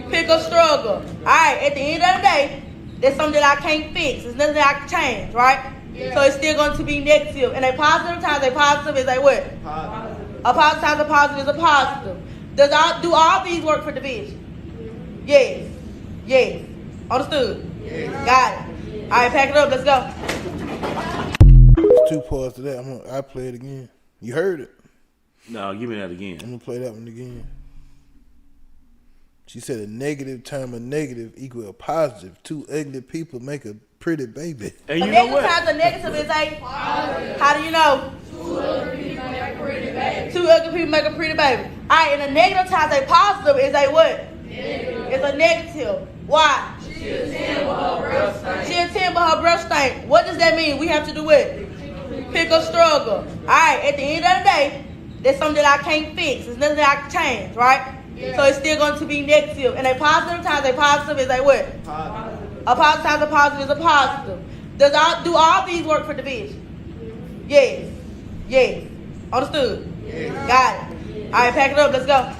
C: Pick a struggle. Alright, at the end of the day, there's something that I can't fix. There's nothing that I can change, right? Yeah. So it's still going to be negative. And a positive times a positive is a what? Positive. A positive times a positive is a positive. Do all these work for division? Yes. Yes. Understood? Yes. Got it. All right, pack it up. Let's go.
B: There's two parts to that. I'll play it again. You heard it?
A: No, give me that again.
B: I'm going to play that one again. She said a negative times a negative equal a positive. Two ugly people make a pretty baby.
A: And
C: a negative times a negative is a positive. How do you know? Two ugly people make a pretty baby. Two ugly people make a pretty baby. Alright, and a negative times a positive is a what? Negative. It's a negative. Why? She a 10 but her breath stink. She a 10 but her breath stink. What does that mean? We have to do what? Pick a struggle. Alright, at the end of the day, there's something that I can't fix. There's nothing that I can change, right? Yeah. So it's still going to be negative. And a positive times a positive is a what? Positive. A positive times a positive is a positive. Do all these work for division? Yes. Yes. Understood? Yes. Got it. Alright, pack it up. Let's go.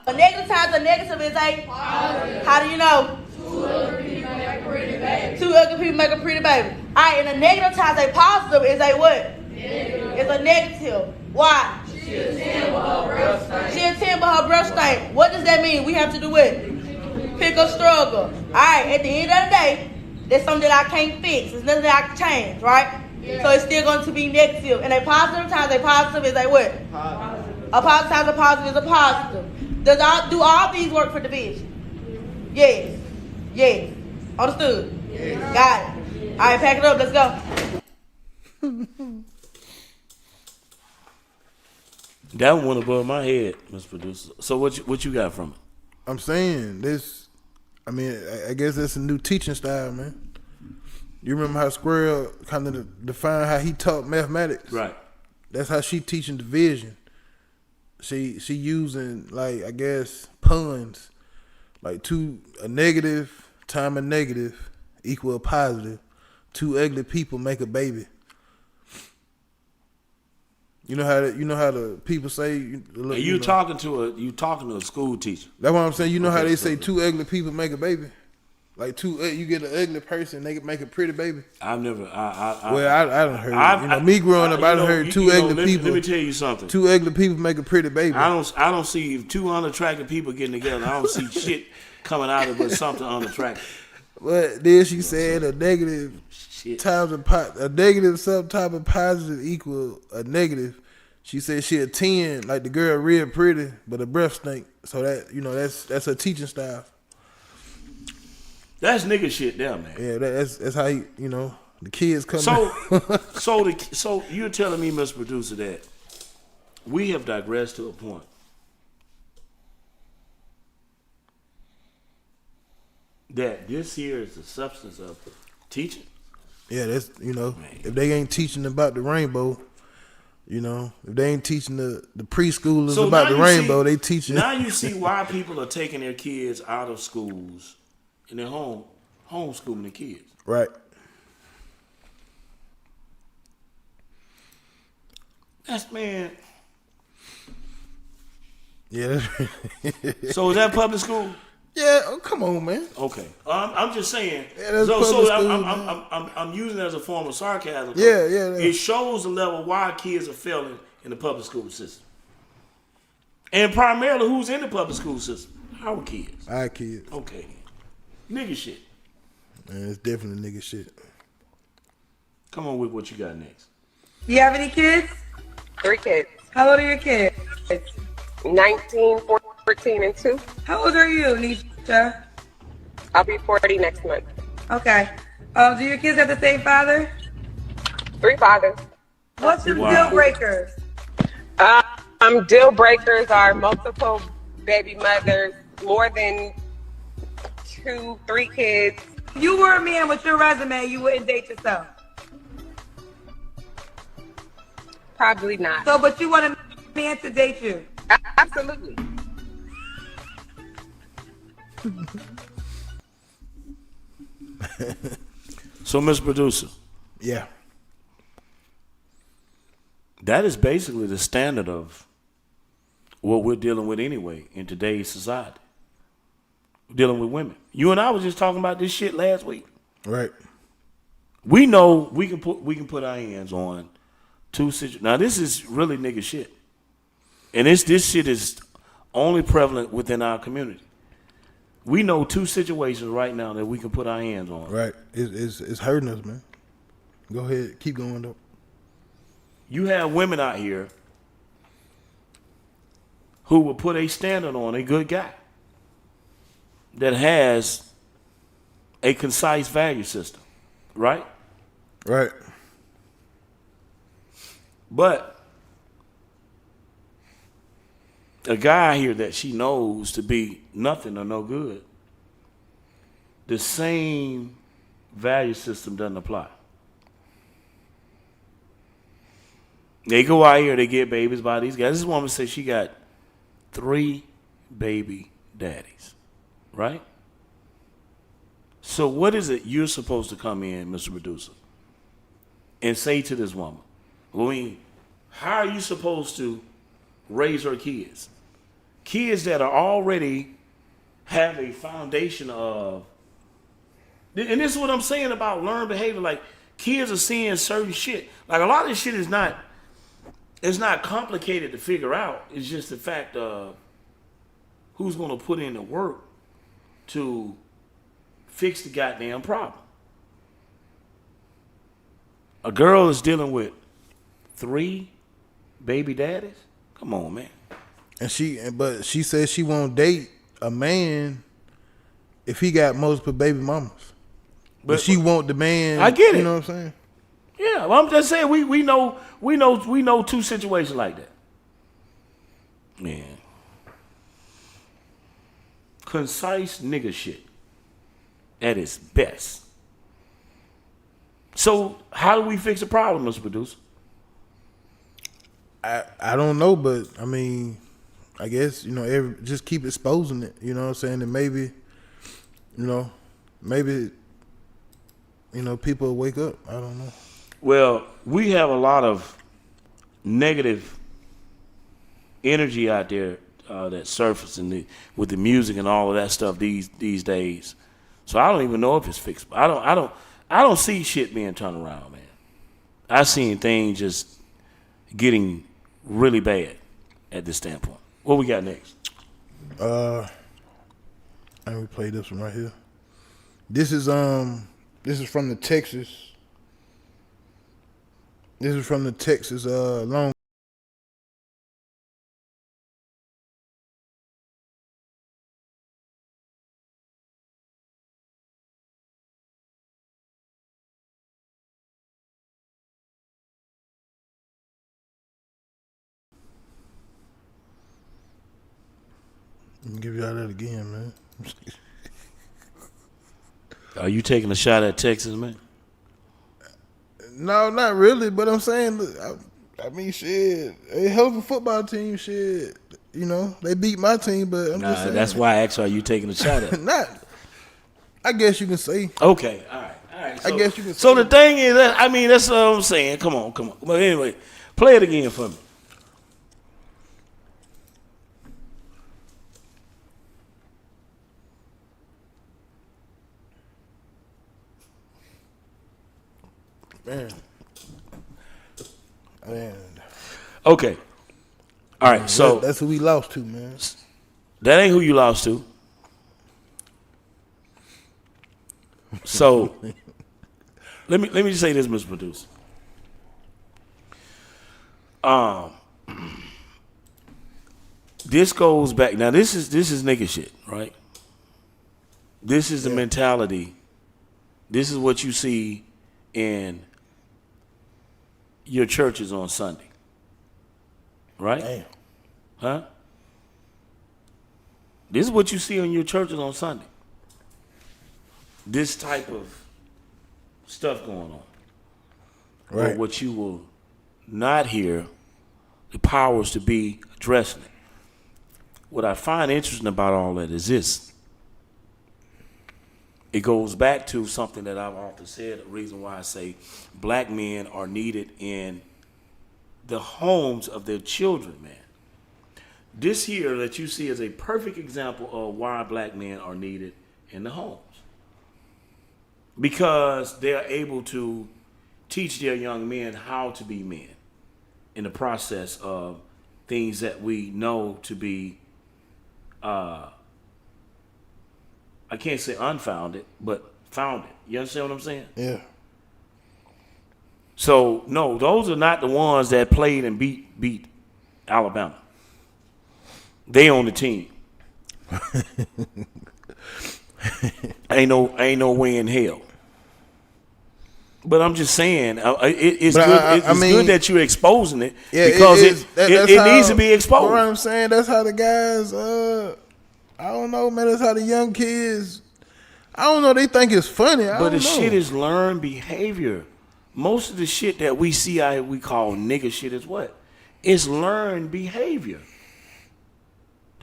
C: A negative times a negative is a positive. How do you know? Two ugly people make a pretty baby. Two ugly people make a pretty baby. Alright, and a negative times a positive is a what? Negative. It's a negative. Why? She a 10 but her breath stink. She a 10 but her breath stink. What does that mean? We have to do what? Pick a struggle. Alright, at the end of the day, there's something that I can't fix. There's nothing that I can change, right? Yeah. So it's still going to be negative. And a positive times a positive is a what? Positive. A positive times a positive is a positive. Do all these work for division? Yes. Yes. Understood? Yes. Got it. Alright, pack it up. Let's go.
A: That one went above my head, Mr. Producer. So what you got from it?
B: I'm saying this. I mean, I guess that's a new teaching style, man. You remember how Squirrel kind of defined how he taught mathematics?
A: Right.
B: That's how she teaching division. She using, like, I guess, puns. Like a negative times a negative equal a positive. Two ugly people make a baby. You know how the people say.
A: You talking to a school teacher.
B: That's what I'm saying. You know how they say two ugly people make a baby. Like you get an ugly person, they can make a pretty baby.
A: I've never. I
B: done heard. Me growing up, I done heard two ugly people.
A: Let me tell you something.
B: Two ugly people make a pretty baby.
A: I don't see two unattractive people getting together. I don't see shit coming out of it something unattractive.
B: But then she said a negative times a negative some type of positive equal a negative. She said she a 10, like the girl real pretty, but her breath stink. So that's her teaching style.
A: That's nigga shit there, man.
B: Yeah, that's how the kids come.
A: So you're telling me, Mr. Producer, that we have digressed to a point that this here is the substance of teaching.
B: Yeah, that's if they ain't teaching about the rainbow, if they ain't teaching the preschoolers about the rainbow, they teaching.
A: Now you see why people are taking their kids out of schools and they're homeschooling the kids.
B: Right.
A: That's man.
B: Yeah.
A: So is that public school?
B: Yeah. Oh, come on, man.
A: Okay. I'm just saying.
B: Yeah, that's public school,
A: I'm using it as a form of sarcasm.
B: Yeah.
A: It shows the level why kids are failing in the public school system. And primarily, who's in the public school system? Our kids.
B: Our kids.
A: Okay. Nigga shit.
B: Man, it's definitely nigga shit.
A: Come on with what you got next.
I: You have any kids?
J: 3 kids.
I: How old are your kids?
J: 19, 14, and 2.
I: How old are you, Nisha?
J: I'll be 40 next month.
I: Okay. Do your kids have the same father?
J: 3 fathers.
I: What's your deal breakers?
J: Deal breakers are multiple baby mothers, more than 2, 3 kids.
I: If you were a man with your resume, you wouldn't date yourself.
J: Probably not.
I: So, but you want a man to date you?
J: Absolutely.
A: So, Mr. Producer.
B: Yeah.
A: That is basically the standard of what we're dealing with anyway in today's society. We're dealing with women. You and I was just talking about this shit last week.
B: Right.
A: We know we can put our hands on 2 situations. Now this is really nigga shit. And this shit is only prevalent within our community. We know 2 situations right now that we can put our hands on.
B: Right. It's hurting us, man. Go ahead. Keep going, though.
A: You have women out here who will put a standard on a good guy that has a concise value system, right?
B: Right.
A: But a guy here that she knows to be nothing or no good, the same value system doesn't apply. They go out here, they get babies by these guys. This woman says she got 3 baby daddies, right? So what is it you're supposed to come in, Mr. Producer, and say to this woman? I mean, how are you supposed to raise her kids? Kids that are already have a foundation of, and this is what I'm saying about learned behavior. Like, kids are seeing certain shit. Like, a lot of this shit is not, it's not complicated to figure out. It's just the fact of who's going to put in the work to fix the goddamn problem. A girl is dealing with 3 baby daddies? Come on, man.
B: But she says she won't date a man if he got multiple baby mamas. But she won't the man.
A: I get it.
B: You know what I'm saying?
A: Yeah, well, I'm just saying we know 2 situations like that. Man. Concise nigga shit at its best. So how do we fix the problem, Mr. Producer?
B: I don't know, but I mean, I guess, just keep exposing it, you know what I'm saying? And maybe, people will wake up. I don't know.
A: Well, we have a lot of negative energy out there that surfacing with the music and all of that stuff these days. So I don't even know if it's fixable. I don't see shit being turned around, man. I seen things just getting really bad at this standpoint. What we got next?
B: And we play this one right here. This is from the Texas. This is from the Texas long. I'll give y'all that again, man.
A: Are you taking a shot at Texas, man?
B: No, not really. But I'm saying, look, I mean, shit, a hell of a football team. Shit, they beat my team, but I'm just saying.
A: That's why I asked, are you taking a shot at?
B: Not. I guess you can say.
A: Okay, all right. So,
B: I guess you can.
A: So the thing is, that's what I'm saying. Come on. But anyway, play it again for me.
B: Man.
A: Okay. All right, so
B: that's who we lost to, man.
A: That ain't who you lost to. So let me just say this, Mr. Producer. This goes back. Now this is nigga shit, right? This is the mentality. This is what you see in your churches on Sunday. Right?
B: Damn.
A: Huh? This is what you see in your churches on Sunday. This type of stuff going on.
B: Right.
A: But what you will not hear, the powers to be addressing it. What I find interesting about all that is this. It goes back to something that I've often said, the reason why I say black men are needed in the homes of their children, man. This here that you see is a perfect example of why black men are needed in the homes. Because they are able to teach their young men how to be men in the process of things that we know to be, I can't say unfounded, but founded. You understand what I'm saying?
B: Yeah.
A: So, no, those are not the ones that played and beat Alabama. They on the team. Ain't no way in hell. But I'm just saying, it's
B: But
A: good. It's
B: mean,
A: good that you're exposing it
B: Yeah,
A: because
B: that's
A: it
B: how-
A: needs to be exposed.
B: What I'm saying, that's how the guys. I don't know, man. That's how the young kids. I don't know. They think it's funny.
A: But the shit is learned behavior. Most of the shit that we see out we call nigga shit is what? It's learned behavior.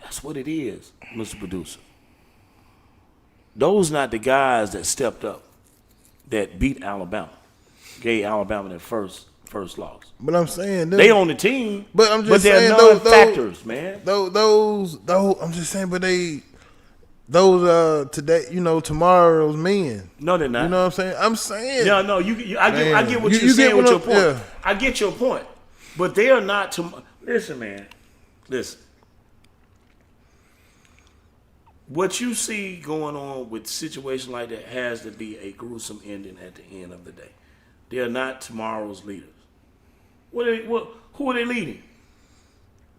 A: That's what it is, Mr. Producer. Those not the guys that stepped up, that beat Alabama, gave Alabama their first loss.
B: But I'm saying
A: they on the team.
B: But I'm just
A: they're
B: saying
A: non-factors, man.
B: Those. I'm just saying, but those today, tomorrow's men.
A: No, they're not.
B: You know what I'm saying? I'm saying.
A: No. I get what you're saying with your point.
B: Yeah.
A: I get your point, but they are not. Listen, man. Listen. What you see going on with situations like that has to be a gruesome ending at the end of the day. They are not tomorrow's leaders. Who are they leading?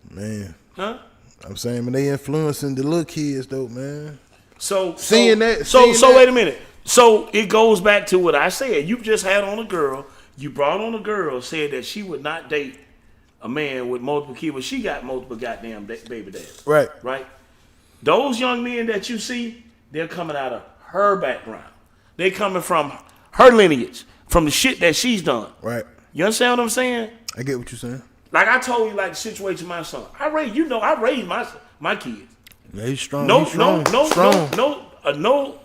B: Man.
A: Huh?
B: I'm saying, man, they influencing the little kids, though, man.
A: So
B: seeing that.
A: Wait a minute. So it goes back to what I said. You just had on a girl. You brought on a girl, said that she would not date a man with multiple kids, but she got multiple goddamn baby dads.
B: Right.
A: Right. Those young men that you see, they're coming out of her background. They're coming from her lineage, from the shit that she's done.
B: Right.
A: You understand what I'm saying?
B: I get what you're saying.
A: Like I told you, like the situation with my son. I raised my kids.
B: Yeah, he's strong.
A: No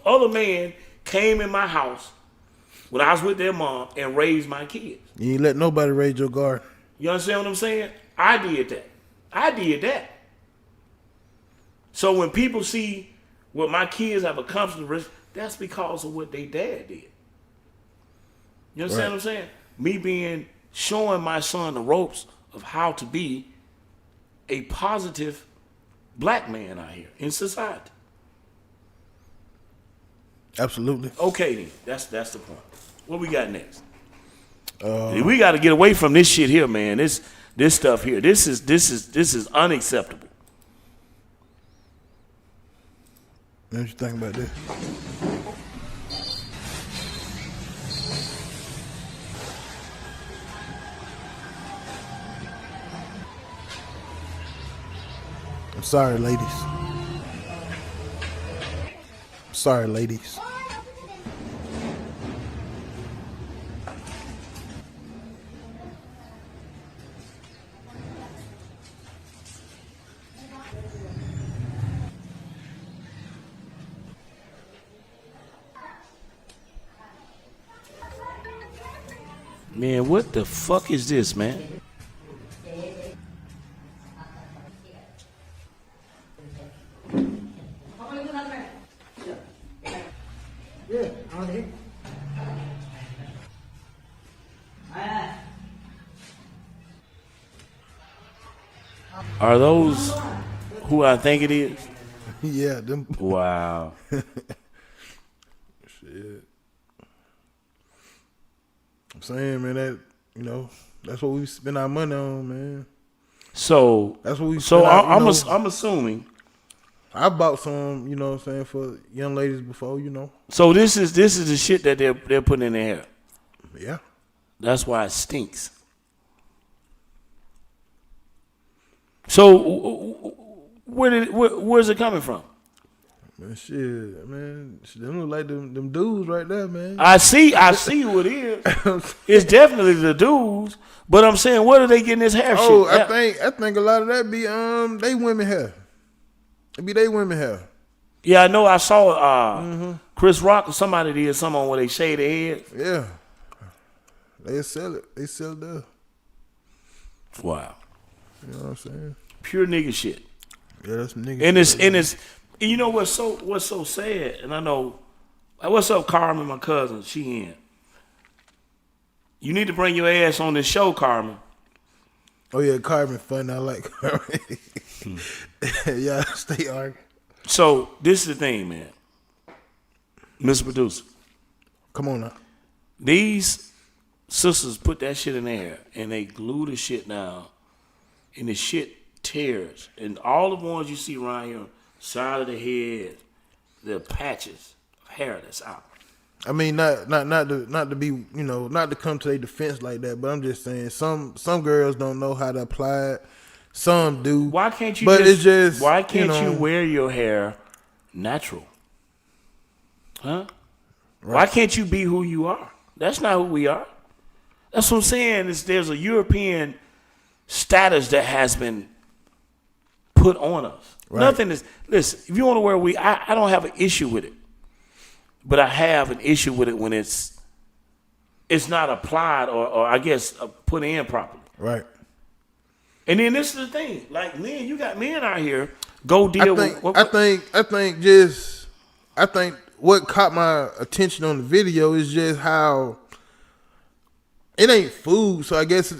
A: other man came in my house when I was with their mom and raised my kids.
B: You ain't let nobody raise your guard.
A: You understand what I'm saying? I did that. So when people see what my kids have accomplished, that's because of what their dad did. You understand what I'm saying? Me showing my son the ropes of how to be a positive black man out here in society.
B: Absolutely.
A: Okay then, that's the point. What we got next? We got to get away from this shit here, man. This stuff here. This is unacceptable.
B: What you think about this? I'm sorry, ladies. Sorry, ladies.
A: Man, what the fuck is this, man? Are those who I think it is?
B: Yeah, them.
A: Wow.
B: Shit. I'm saying, man, that's what we spend our money on, man.
A: So
B: that's what we.
A: I'm assuming.
B: I bought some, you know what I'm saying, for young ladies before,
A: So this is the shit that they're putting in their hair.
B: Yeah.
A: That's why it stinks. So where's it coming from?
B: Man, shit, man. Them look like them dudes right there, man.
A: I see who it is. It's definitely the dudes. But I'm saying, where are they getting this hair shit?
B: I think a lot of that be they women hair. It be they women hair.
A: Yeah, I know. I saw Chris Rock or somebody did something on where they shade their heads.
B: Yeah. They sell it. They sell it there.
A: Wow.
B: You know what I'm saying?
A: Pure nigga shit.
B: Yeah, that's nigga
A: shit. And it's you know what's so sad, and I know, what's up, Carmen, my cousin, she in. You need to bring your ass on this show, Carmen.
B: Oh yeah, Carmen fun. I like Carmen. Yeah, stay arguing.
A: So this is the thing, man. Mr. Producer.
B: Come on now.
A: These sisters put that shit in there and they glue the shit down and the shit tears. And all the ones you see around here, side of the head, the patches of hair that's out.
B: I mean, not to be, not to come to their defense like that, but I'm just saying some girls don't know how to apply it. Some do.
A: Why can't you?
B: But it's just
A: why can't you wear your hair natural? Huh? Right. Why can't you be who you are? That's not who we are. That's what I'm saying. There's a European status that has been put on us. Right. Nothing is. Listen, if you want to wear a wig, I don't have an issue with it, but I have an issue with it when it's not applied or I guess put in properly.
B: Right.
A: And then this is the thing, like men, you got men out here go deal with.
B: I think what caught my attention on the video is just how it ain't food. So I guess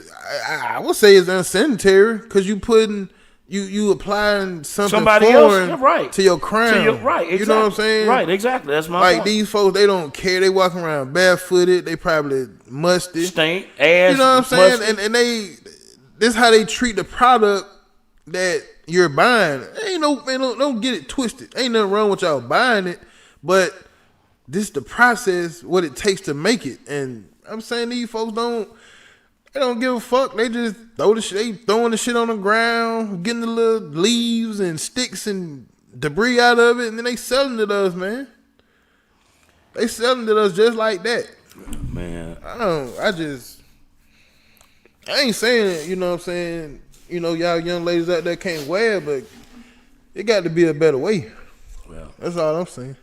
B: I would say it's unsanitary because you putting you applying something
A: somebody
B: foreign
A: else, right,
B: to your crown.
A: Right, exactly.
B: You know what I'm saying?
A: Right, exactly. That's my
B: point.
A: Like
B: these folks, they don't care. They walking around barefooted. They probably musty,
A: stink, ass.
B: You know what I'm saying?
A: Musty.
B: And this is how they treat the product that you're buying. Ain't don't get it twisted. Ain't nothing wrong with y'all buying it, but this is the process, what it takes to make it. And I'm saying these folks don't give a fuck. They just throwing the shit on the ground, getting the little leaves and sticks and debris out of it, and then they selling it to us, man. They selling it to us just like that.
A: Man.
B: I ain't saying it, you know what I'm saying? Y'all young ladies out there can't wear it, but it got to be a better way. Well, that's all I'm saying.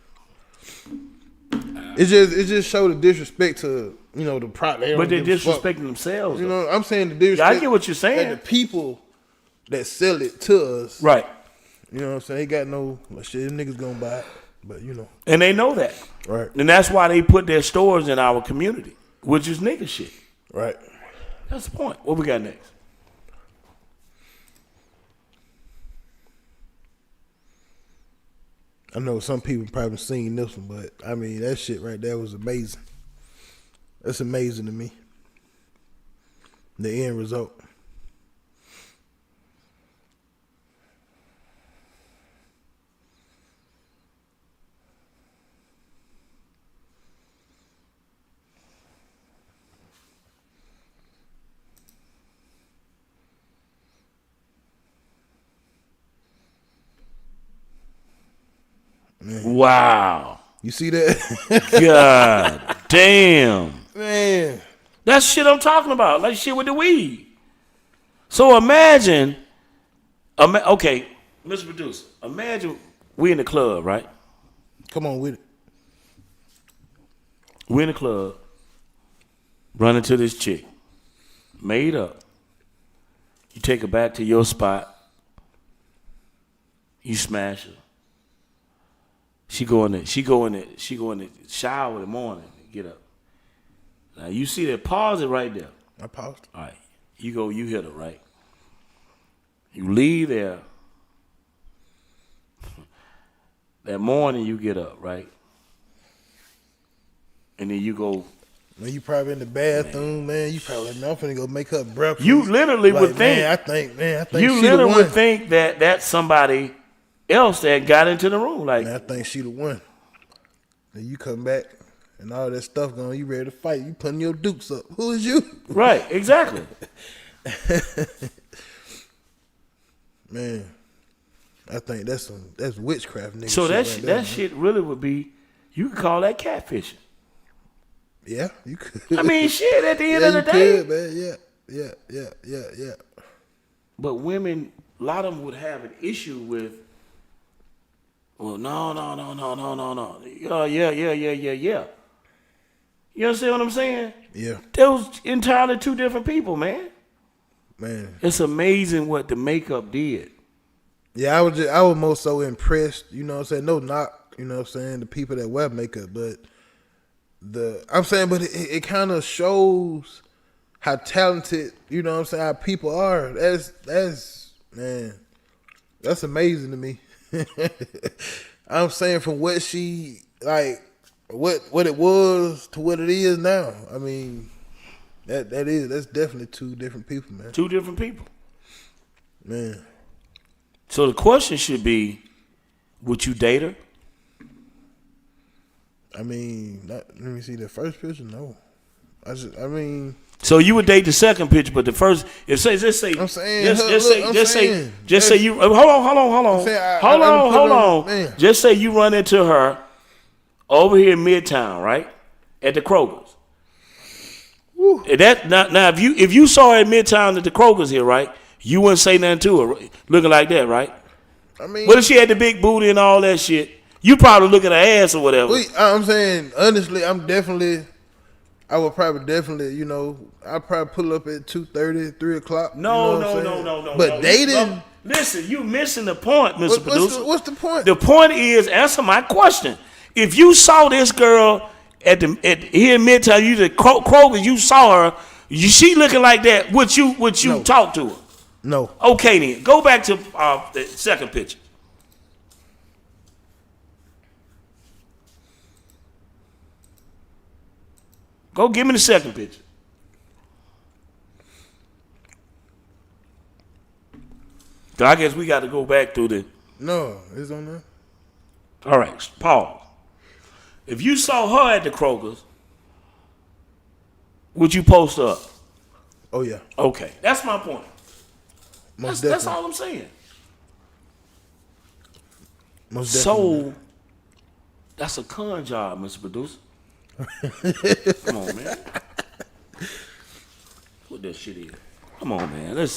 B: It just showed the disrespect to, the product.
A: But they're disrespecting themselves.
B: I'm saying the disrespect.
A: I get what you're saying.
B: And the people that sell it to us.
A: Right.
B: You know what I'm saying? They got no shit. Them niggas gonna buy it. But
A: And they know that.
B: Right.
A: And that's why they put their stores in our community, which is nigga shit.
B: Right.
A: That's the point. What we got next?
B: I know some people probably seen this one, but I mean that shit right there was amazing. That's amazing to me. The end result. Man.
A: Wow.
B: You see that?
A: God damn.
B: Man.
A: That's shit I'm talking about. Like shit with the weed. So imagine, okay, Mr. Producer, imagine we in the club, right?
B: Come on with it.
A: We in the club, running to this chick, made up. You take her back to your spot. You smash her. She go in the shower in the morning and get up. Now you see that, pause it right there.
B: I paused.
A: All right. You hit her, right? You leave there. That morning you get up, right? And then you go.
B: Man, you probably in the bathroom, man. You probably, I'm finna go make her breakfast.
A: You literally
B: like,
A: would think.
B: I think
A: you
B: she
A: literally
B: the one.
A: would think that that's somebody else that got into the room. Like,
B: man, I think she the one. Then you come back and all that stuff going, you ready to fight. You putting your dukes up. Who is you?
A: Right, exactly.
B: Man, I think that's witchcraft, nigga.
A: So
B: that
A: shit really would be, you could call that catfishing.
B: Yeah, you could.
A: I mean, shit, at the end of the day.
B: Could, man. Yeah.
A: But women, a lot of them would have an issue with, well, no. Yeah. You understand what I'm saying?
B: Yeah.
A: Those entirely two different people, man.
B: Man.
A: It's amazing what the makeup did.
B: Yeah, I was most so impressed, you know what I'm saying? No knock, you know what I'm saying, the people that wear makeup, but it kind of shows how talented, you know what I'm saying, how people are. That's amazing to me. I'm saying from what she, like, what it was to what it is now. I mean, that's definitely two different people, man.
A: Two different people.
B: Man.
A: So the question should be, would you date her?
B: I mean, let me see the first picture. No, I mean.
A: So you would date the second picture, but the first, just say
B: I'm saying,
A: just say you. Hold on. Just say you run into her over here in Midtown, right, at the Kroger's. That now, if you saw her at Midtown at the Kroger's here, right, you wouldn't say nothing to her, looking like that, right?
B: I mean,
A: what if she had the big booty and all that shit? You probably look at her ass or whatever.
B: I'm saying honestly, I would probably definitely, I'd probably pull up at 2:30, 3 o'clock.
A: No.
B: But dating.
A: Listen, you missing the point, Mr. Producer.
B: What's the point?
A: The point is, answer my question. If you saw this girl at here in Midtown, you the Kroger, you saw her, she looking like that, would you talk to her?
B: No.
A: Okay then. Go back to the second picture. Go give me the second picture. So I guess we got to go back through the.
B: No, it's on there.
A: All right, pause. If you saw her at the Kroger's, would you post up?
B: Oh yeah.
A: Okay, that's my point. That's all I'm saying.
B: Most
A: so that's a con job, Mr. Producer. Come on, man. What that shit is? Come on, man.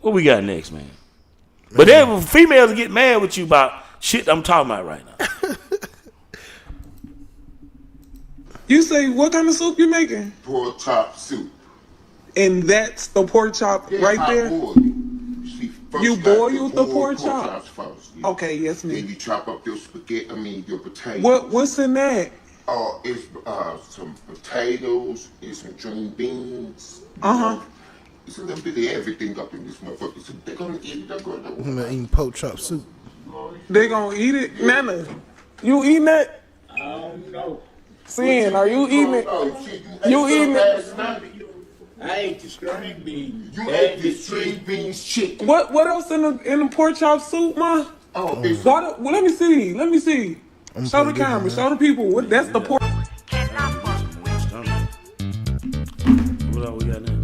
A: What we got next, man? But then females get mad with you about shit I'm talking about right now.
K: You say what kind of soup you making?
L: Pork chop soup.
K: And that's the pork chop right there? You boil the pork chop?
L: First, yeah.
K: Okay, yes, ma'am.
L: Then you chop up your spaghetti, your potatoes.
K: What's in that?
L: It's some potatoes, it's some green beans. It's a little bit of everything up in this motherfucker. So they're gonna eat it.
B: I'm gonna eat pork chop soup.
K: They gonna eat it? Nana, you eating that?
L: I don't know.
K: Sin, are you eating it? You eating it?
L: I ate the string beans. You ate the string beans chicken.
K: What else in the pork chop soup, ma?
L: Well,
K: let me see. Show the camera. Show the people. That's the pork.
A: What else we got now?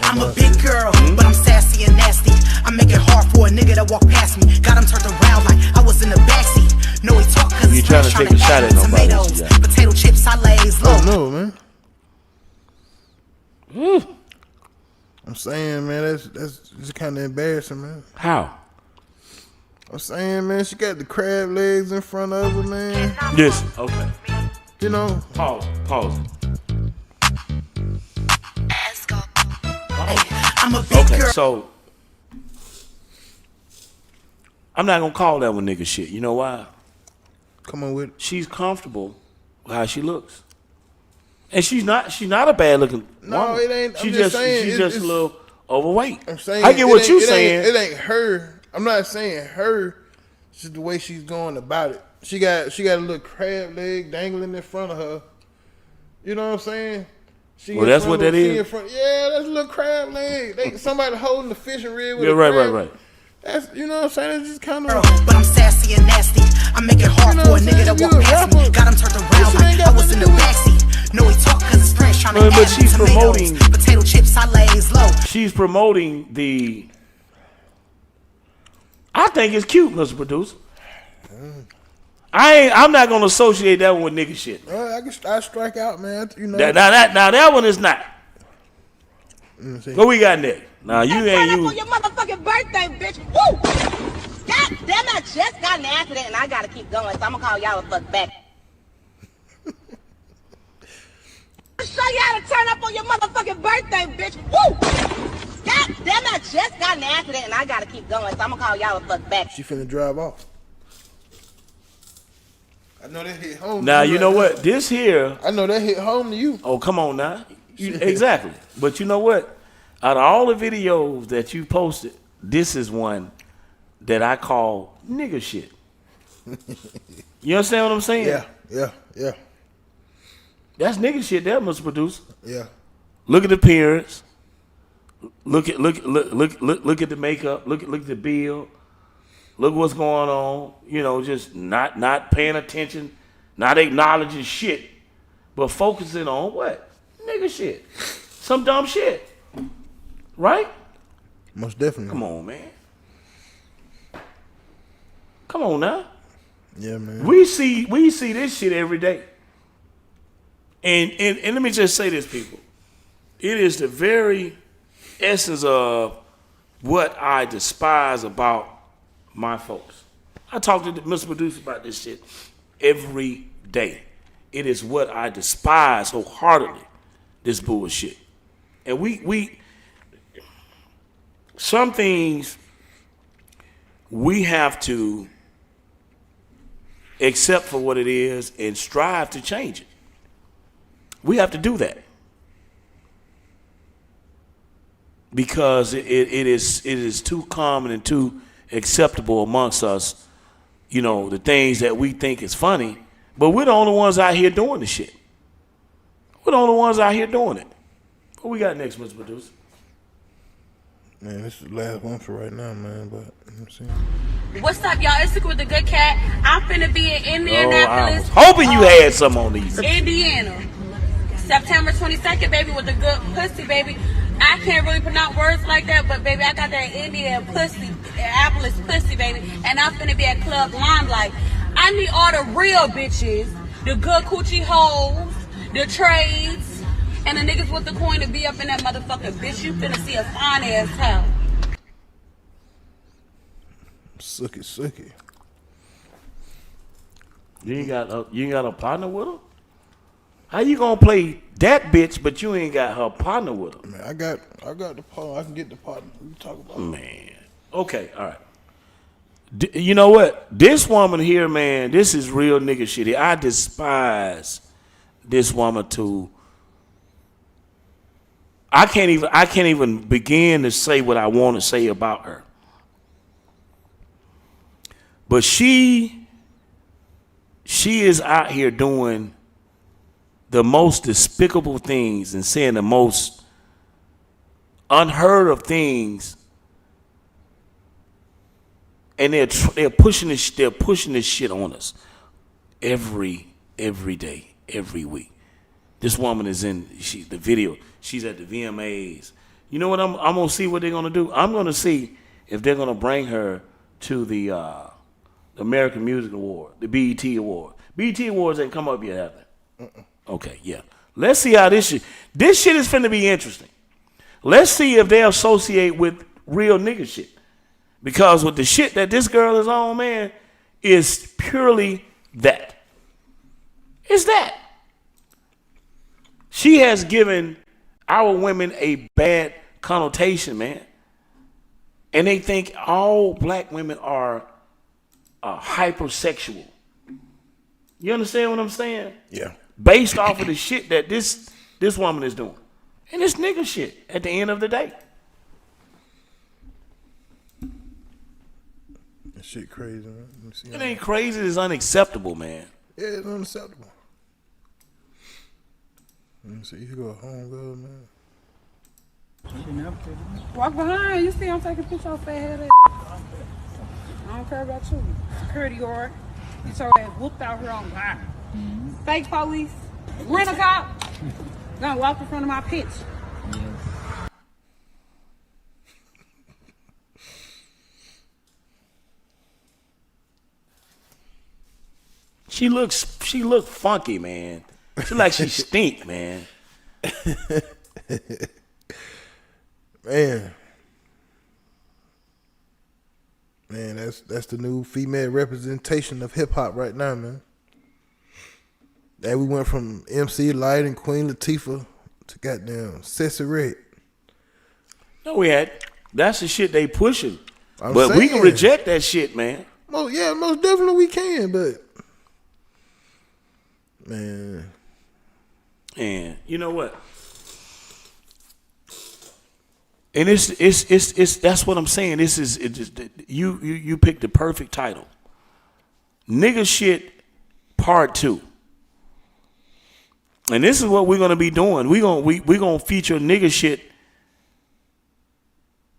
M: I'm a big girl, but I'm sassy and nasty. I make it hard for a nigga to walk past me. Got him turned around like I was in the backseat. No, he talk cause
A: you trying to take a shot at nobody.
M: Tomatoes, potato chips, salads, low.
B: No, man. I'm saying, man, that's just kind of embarrassing, man.
A: How?
B: I'm saying, man, she got the crab legs in front of her, man.
A: Yes. Okay.
B: Pause.
M: I'm a big girl.
A: So I'm not gonna call that one nigga shit. You know why?
B: Come on with it.
A: She's comfortable with how she looks, and she's not a bad looking woman.
B: No, it ain't.
A: She's just a little overweight.
B: I'm saying
A: I get what you're saying.
B: It ain't her. I'm not saying her. It's just the way she's going about it. She got a little crab leg dangling in front of her. You know what I'm saying?
A: Well, that's what that is.
B: Yeah, that's a little crab leg. Somebody holding the fishing reel with
A: yeah,
B: a crab.
A: right.
B: That's, you know what I'm saying? It's just kind of.
M: But I'm sassy and nasty. I make it hard for a nigga to walk past me. Got him turned around like I was in the backseat. No, he talk cause his friends trying to add
A: but she's promoting
M: potato chips, salads, low.
A: She's promoting the. I think it's cute, Mr. Producer. I'm not gonna associate that one with nigga shit.
B: I strike out, man. You know.
A: Now that one is not. What we got next? Now you ain't
E: Turn up on your motherfucking birthday, bitch. Woo! God damn, I just got in an accident and I gotta keep going, so I'm gonna call y'all a fuck back. Show you how to turn up on your motherfucking birthday, bitch. Woo! God damn, I just got in an accident and I gotta keep going, so I'm gonna call y'all a fuck back.
B: She finna drive off. I know that hit home.
A: Now you know what? This here.
B: I know that hit home to you.
A: Oh, come on now. Exactly. But you know what? Out of all the videos that you posted, this is one that I call nigga shit. You understand what I'm saying?
B: Yeah.
A: That's nigga shit there, Mr. Producer.
B: Yeah.
A: Look at the appearance. Look at the makeup. Look at the build. Look what's going on. You know, just not paying attention, not acknowledging shit, but focusing on what? Nigga shit. Some dumb shit. Right?
B: Most definitely.
A: Come on, man. Come on now.
B: Yeah, man.
A: We see this shit every day. And let me just say this, people. It is the very essence of what I despise about my folks. I talk to Mr. Producer about this shit every day. It is what I despise wholeheartedly, this bullshit. And we some things we have to accept for what it is and strive to change it. We have to do that. Because it is too common and too acceptable amongst us, you know, the things that we think is funny, but we're the only ones out here doing the shit. We're the only ones out here doing it. What we got next, Mr. Producer?
B: Man, this is the last one for right now, man, but I'm saying.
E: What's up, y'all? It's with the good cat. I'm finna be in Indianapolis.
A: I was hoping you had some on these.
E: Indiana. September 22nd, baby, with the good pussy, baby. I can't really pronounce words like that, but baby, I got that Indianapolis pussy, baby. And I'm finna be at Club Limelight. I need all the real bitches, the good coochie hoes, the trades, and the niggas with the coin to be up in that motherfucker. Bitch, you finna see a fine ass hell.
B: Sucky.
A: You ain't got a partner with her? How you gonna play that bitch, but you ain't got her partner with her?
B: Man, I got the partner. I can get the partner. We can talk about it.
A: Man. Okay, all right. You know what? This woman here, man, this is real nigga shit. I despise this woman too. I can't even begin to say what I want to say about her. But she is out here doing the most despicable things and saying the most unheard of things, and they're pushing this shit on us every day, every week. This woman is in the video. She's at the VMAs. You know what? I'm gonna see what they're gonna do. I'm gonna see if they're gonna bring her to the American Music Award, the BET Award. BET Awards ain't come up yet, have they? Okay, yeah. Let's see how this shit is finna be interesting. Let's see if they associate with real nigga shit. Because with the shit that this girl is on, man, is purely that. It's that. She has given our women a bad connotation, man. And they think all black women are hypersexual. You understand what I'm saying?
B: Yeah.
A: Based off of the shit that this woman is doing. And it's nigga shit at the end of the day.
B: That shit crazy, man. Let me see.
A: It ain't crazy, it's unacceptable, man.
B: Yeah, it's unacceptable. Let me see. You go home, girl, man.
N: Walk behind. You see I'm taking pictures of fat head. I don't care about you. Security guard. You so whooped out here on fire. Fake police. Rent a cop. Gonna walk in front of my pitch.
A: She look funky, man. She like she stink, man.
B: Man, that's the new female representation of hip hop right now, man. And we went from MC Lyte and Queen Latifah to goddamn Ceci Red.
A: No, we had. That's the shit they pushing.
B: I'm
A: but
B: saying,
A: we can reject that shit, man.
B: Most definitely we can, but man.
A: And you know what? And it's that's what I'm saying. This is you picked the perfect title. Nigga shit part 2. And this is what we're gonna be doing. We're gonna feature nigga shit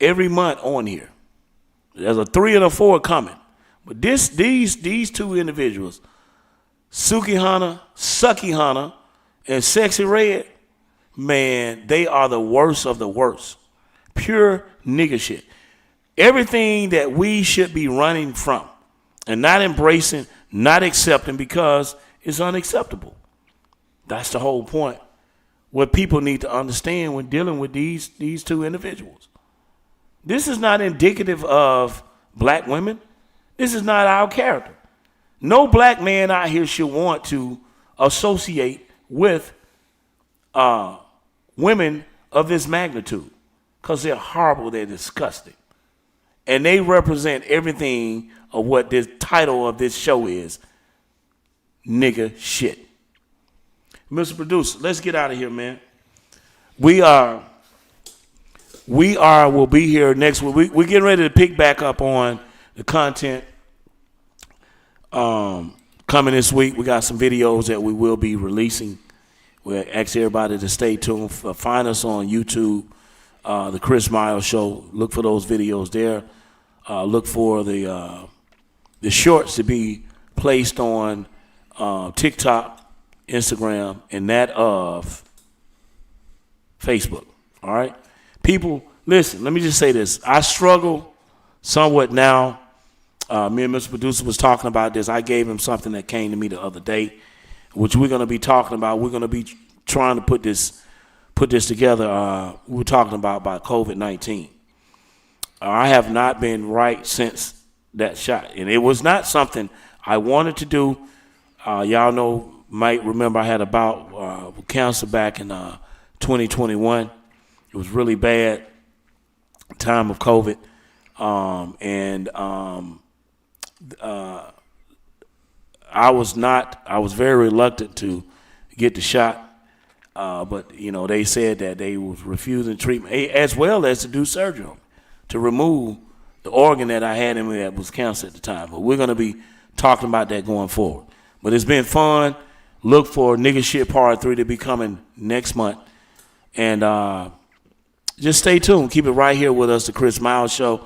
A: every month on here. There's a 3 and a 4 coming. But these two individuals, Sucky Hunter, and Sexy Red, man, they are the worst of the worst. Pure nigga shit. Everything that we should be running from and not embracing, not accepting because it's unacceptable. That's the whole point. What people need to understand when dealing with these two individuals. This is not indicative of black women. This is not our character. No black man out here should want to associate with women of this magnitude because they're horrible, they're disgusting. And they represent everything of what this title of this show is, nigga shit. Mr. Producer, let's get out of here, man. We'll be here next week. We're getting ready to pick back up on the content coming this week. We got some videos that we will be releasing. We'll ask everybody to stay tuned. Find us on YouTube, The Chris Miles Show. Look for those videos there. Look for the shorts to be placed on TikTok, Instagram, and that of Facebook. All right? People, listen, let me just say this. I struggle somewhat now. Me and Mr. Producer was talking about this. I gave him something that came to me the other day, which we're going to be talking about. We're going to be trying to put this together. We were talking about COVID-19. I have not been right since that shot. And it was not something I wanted to do. Y'all might remember I had a bout with cancer back in 2021. It was really bad time of COVID. I was very reluctant to get the shot. But, they said that they was refusing treatment as well as to do surgery on me, to remove the organ that I had in me that was cancer at the time. But we're going to be talking about that going forward. But it's been fun. Look for Nigga Shit Part 3 to be coming next month. And just stay tuned. Keep it right here with us, The Chris Miles Show.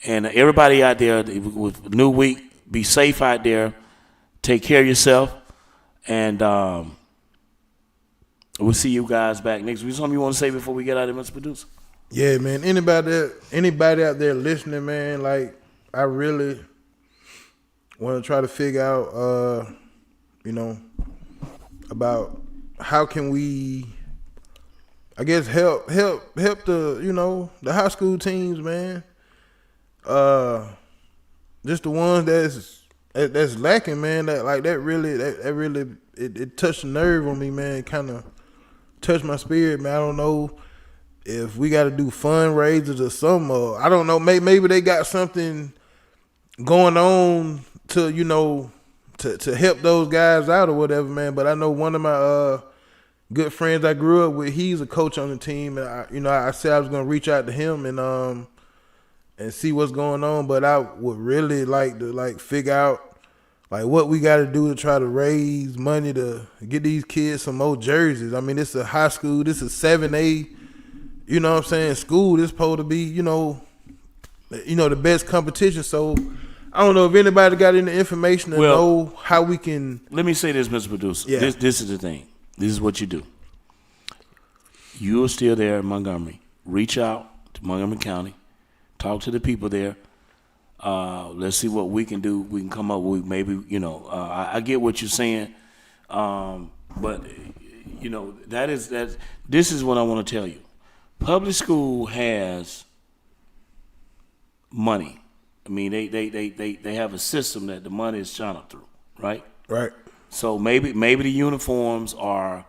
A: And everybody out there with new week, be safe out there. Take care of yourself. And we'll see you guys back next week. Something you want to say before we get out of here, Mr. Producer?
B: Yeah, man. Anybody out there listening, man, like, I really want to try to figure out, about how can we, I guess, help the, the high school teams, man. Just the ones that's lacking, man. That really it touched a nerve on me, man. Kind of touched my spirit, man. I don't know if we got to do fundraisers or something, or I don't know. Maybe they got something going on to to help those guys out or whatever, man. But I know one of my good friends I grew up with, he's a coach on the team, and I said I was gonna reach out to him and see what's going on. But I would really like to figure out what we got to do to try to raise money to get these kids some more jerseys. I mean, it's a high school, this is 7A, you know what I'm saying, school. This supposed to be, the best competition. So I don't know if anybody got any information to know how we can. Let
A: me say this, Mr. Producer.
B: Yeah.
A: This is the thing. This is what you do. You're still there in Montgomery. Reach out to Montgomery County. Talk to the people there. Let's see what we can do. We can come up with maybe, I get what you're saying. But, this is what I want to tell you. Public school has money. I mean, they have a system that the money is channeled through, right?
B: Right.
A: So maybe the uniforms are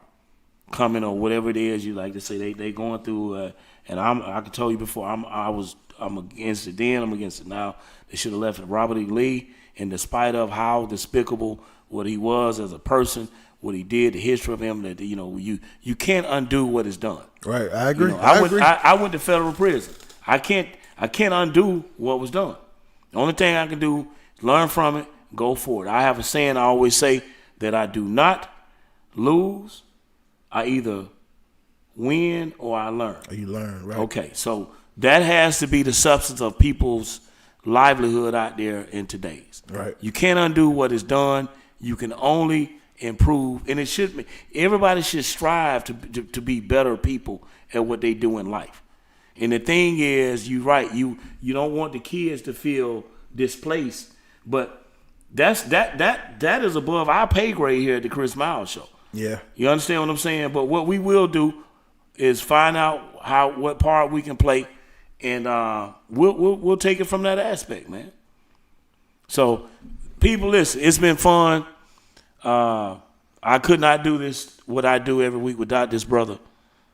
A: coming or whatever it is you like to say. They going through, and I can tell you before I'm against it then. I'm against it now. They should have left Robert E. Lee, in despite of how despicable what he was as a person, what he did, the history of him. That you can't undo what is done.
B: Right. I agree.
A: I went to federal prison. I can't undo what was done. The only thing I can do is learn from it, go forward. I have a saying I always say that I do not lose. I either win or I learn.
B: You learn, right?
A: Okay, so that has to be the substance of people's livelihood out there in today's.
B: Right.
A: You can't undo what is done. You can only improve, and it should be. Everybody should strive to be better people at what they do in life. And the thing is, you're right. You don't want the kids to feel displaced, but that is above our pay grade here at the Chris Miles Show.
B: Yeah.
A: You understand what I'm saying? But what we will do is find out what part we can play, and we'll take it from that aspect, man. So, people, listen. It's been fun. I could not do this what I do every week without this brother.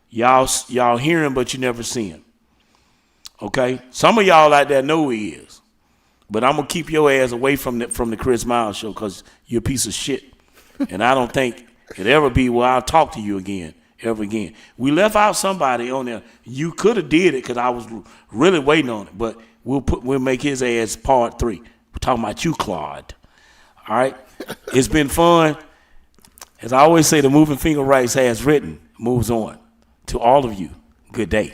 A: Y'all hear him, but you never see him. Okay, some of y'all out there know who he is, but I'm gonna keep your ass away from the Chris Miles Show because you're a piece of shit, and I don't think it ever be where I'll talk to you again. Ever again. We left out somebody on there. You could have did it because I was really waiting on it, but we'll make his ass part 3. We're talking about you, Claude. All right, it's been fun. As I always say, the moving finger rights has written moves on. To all of you, good day.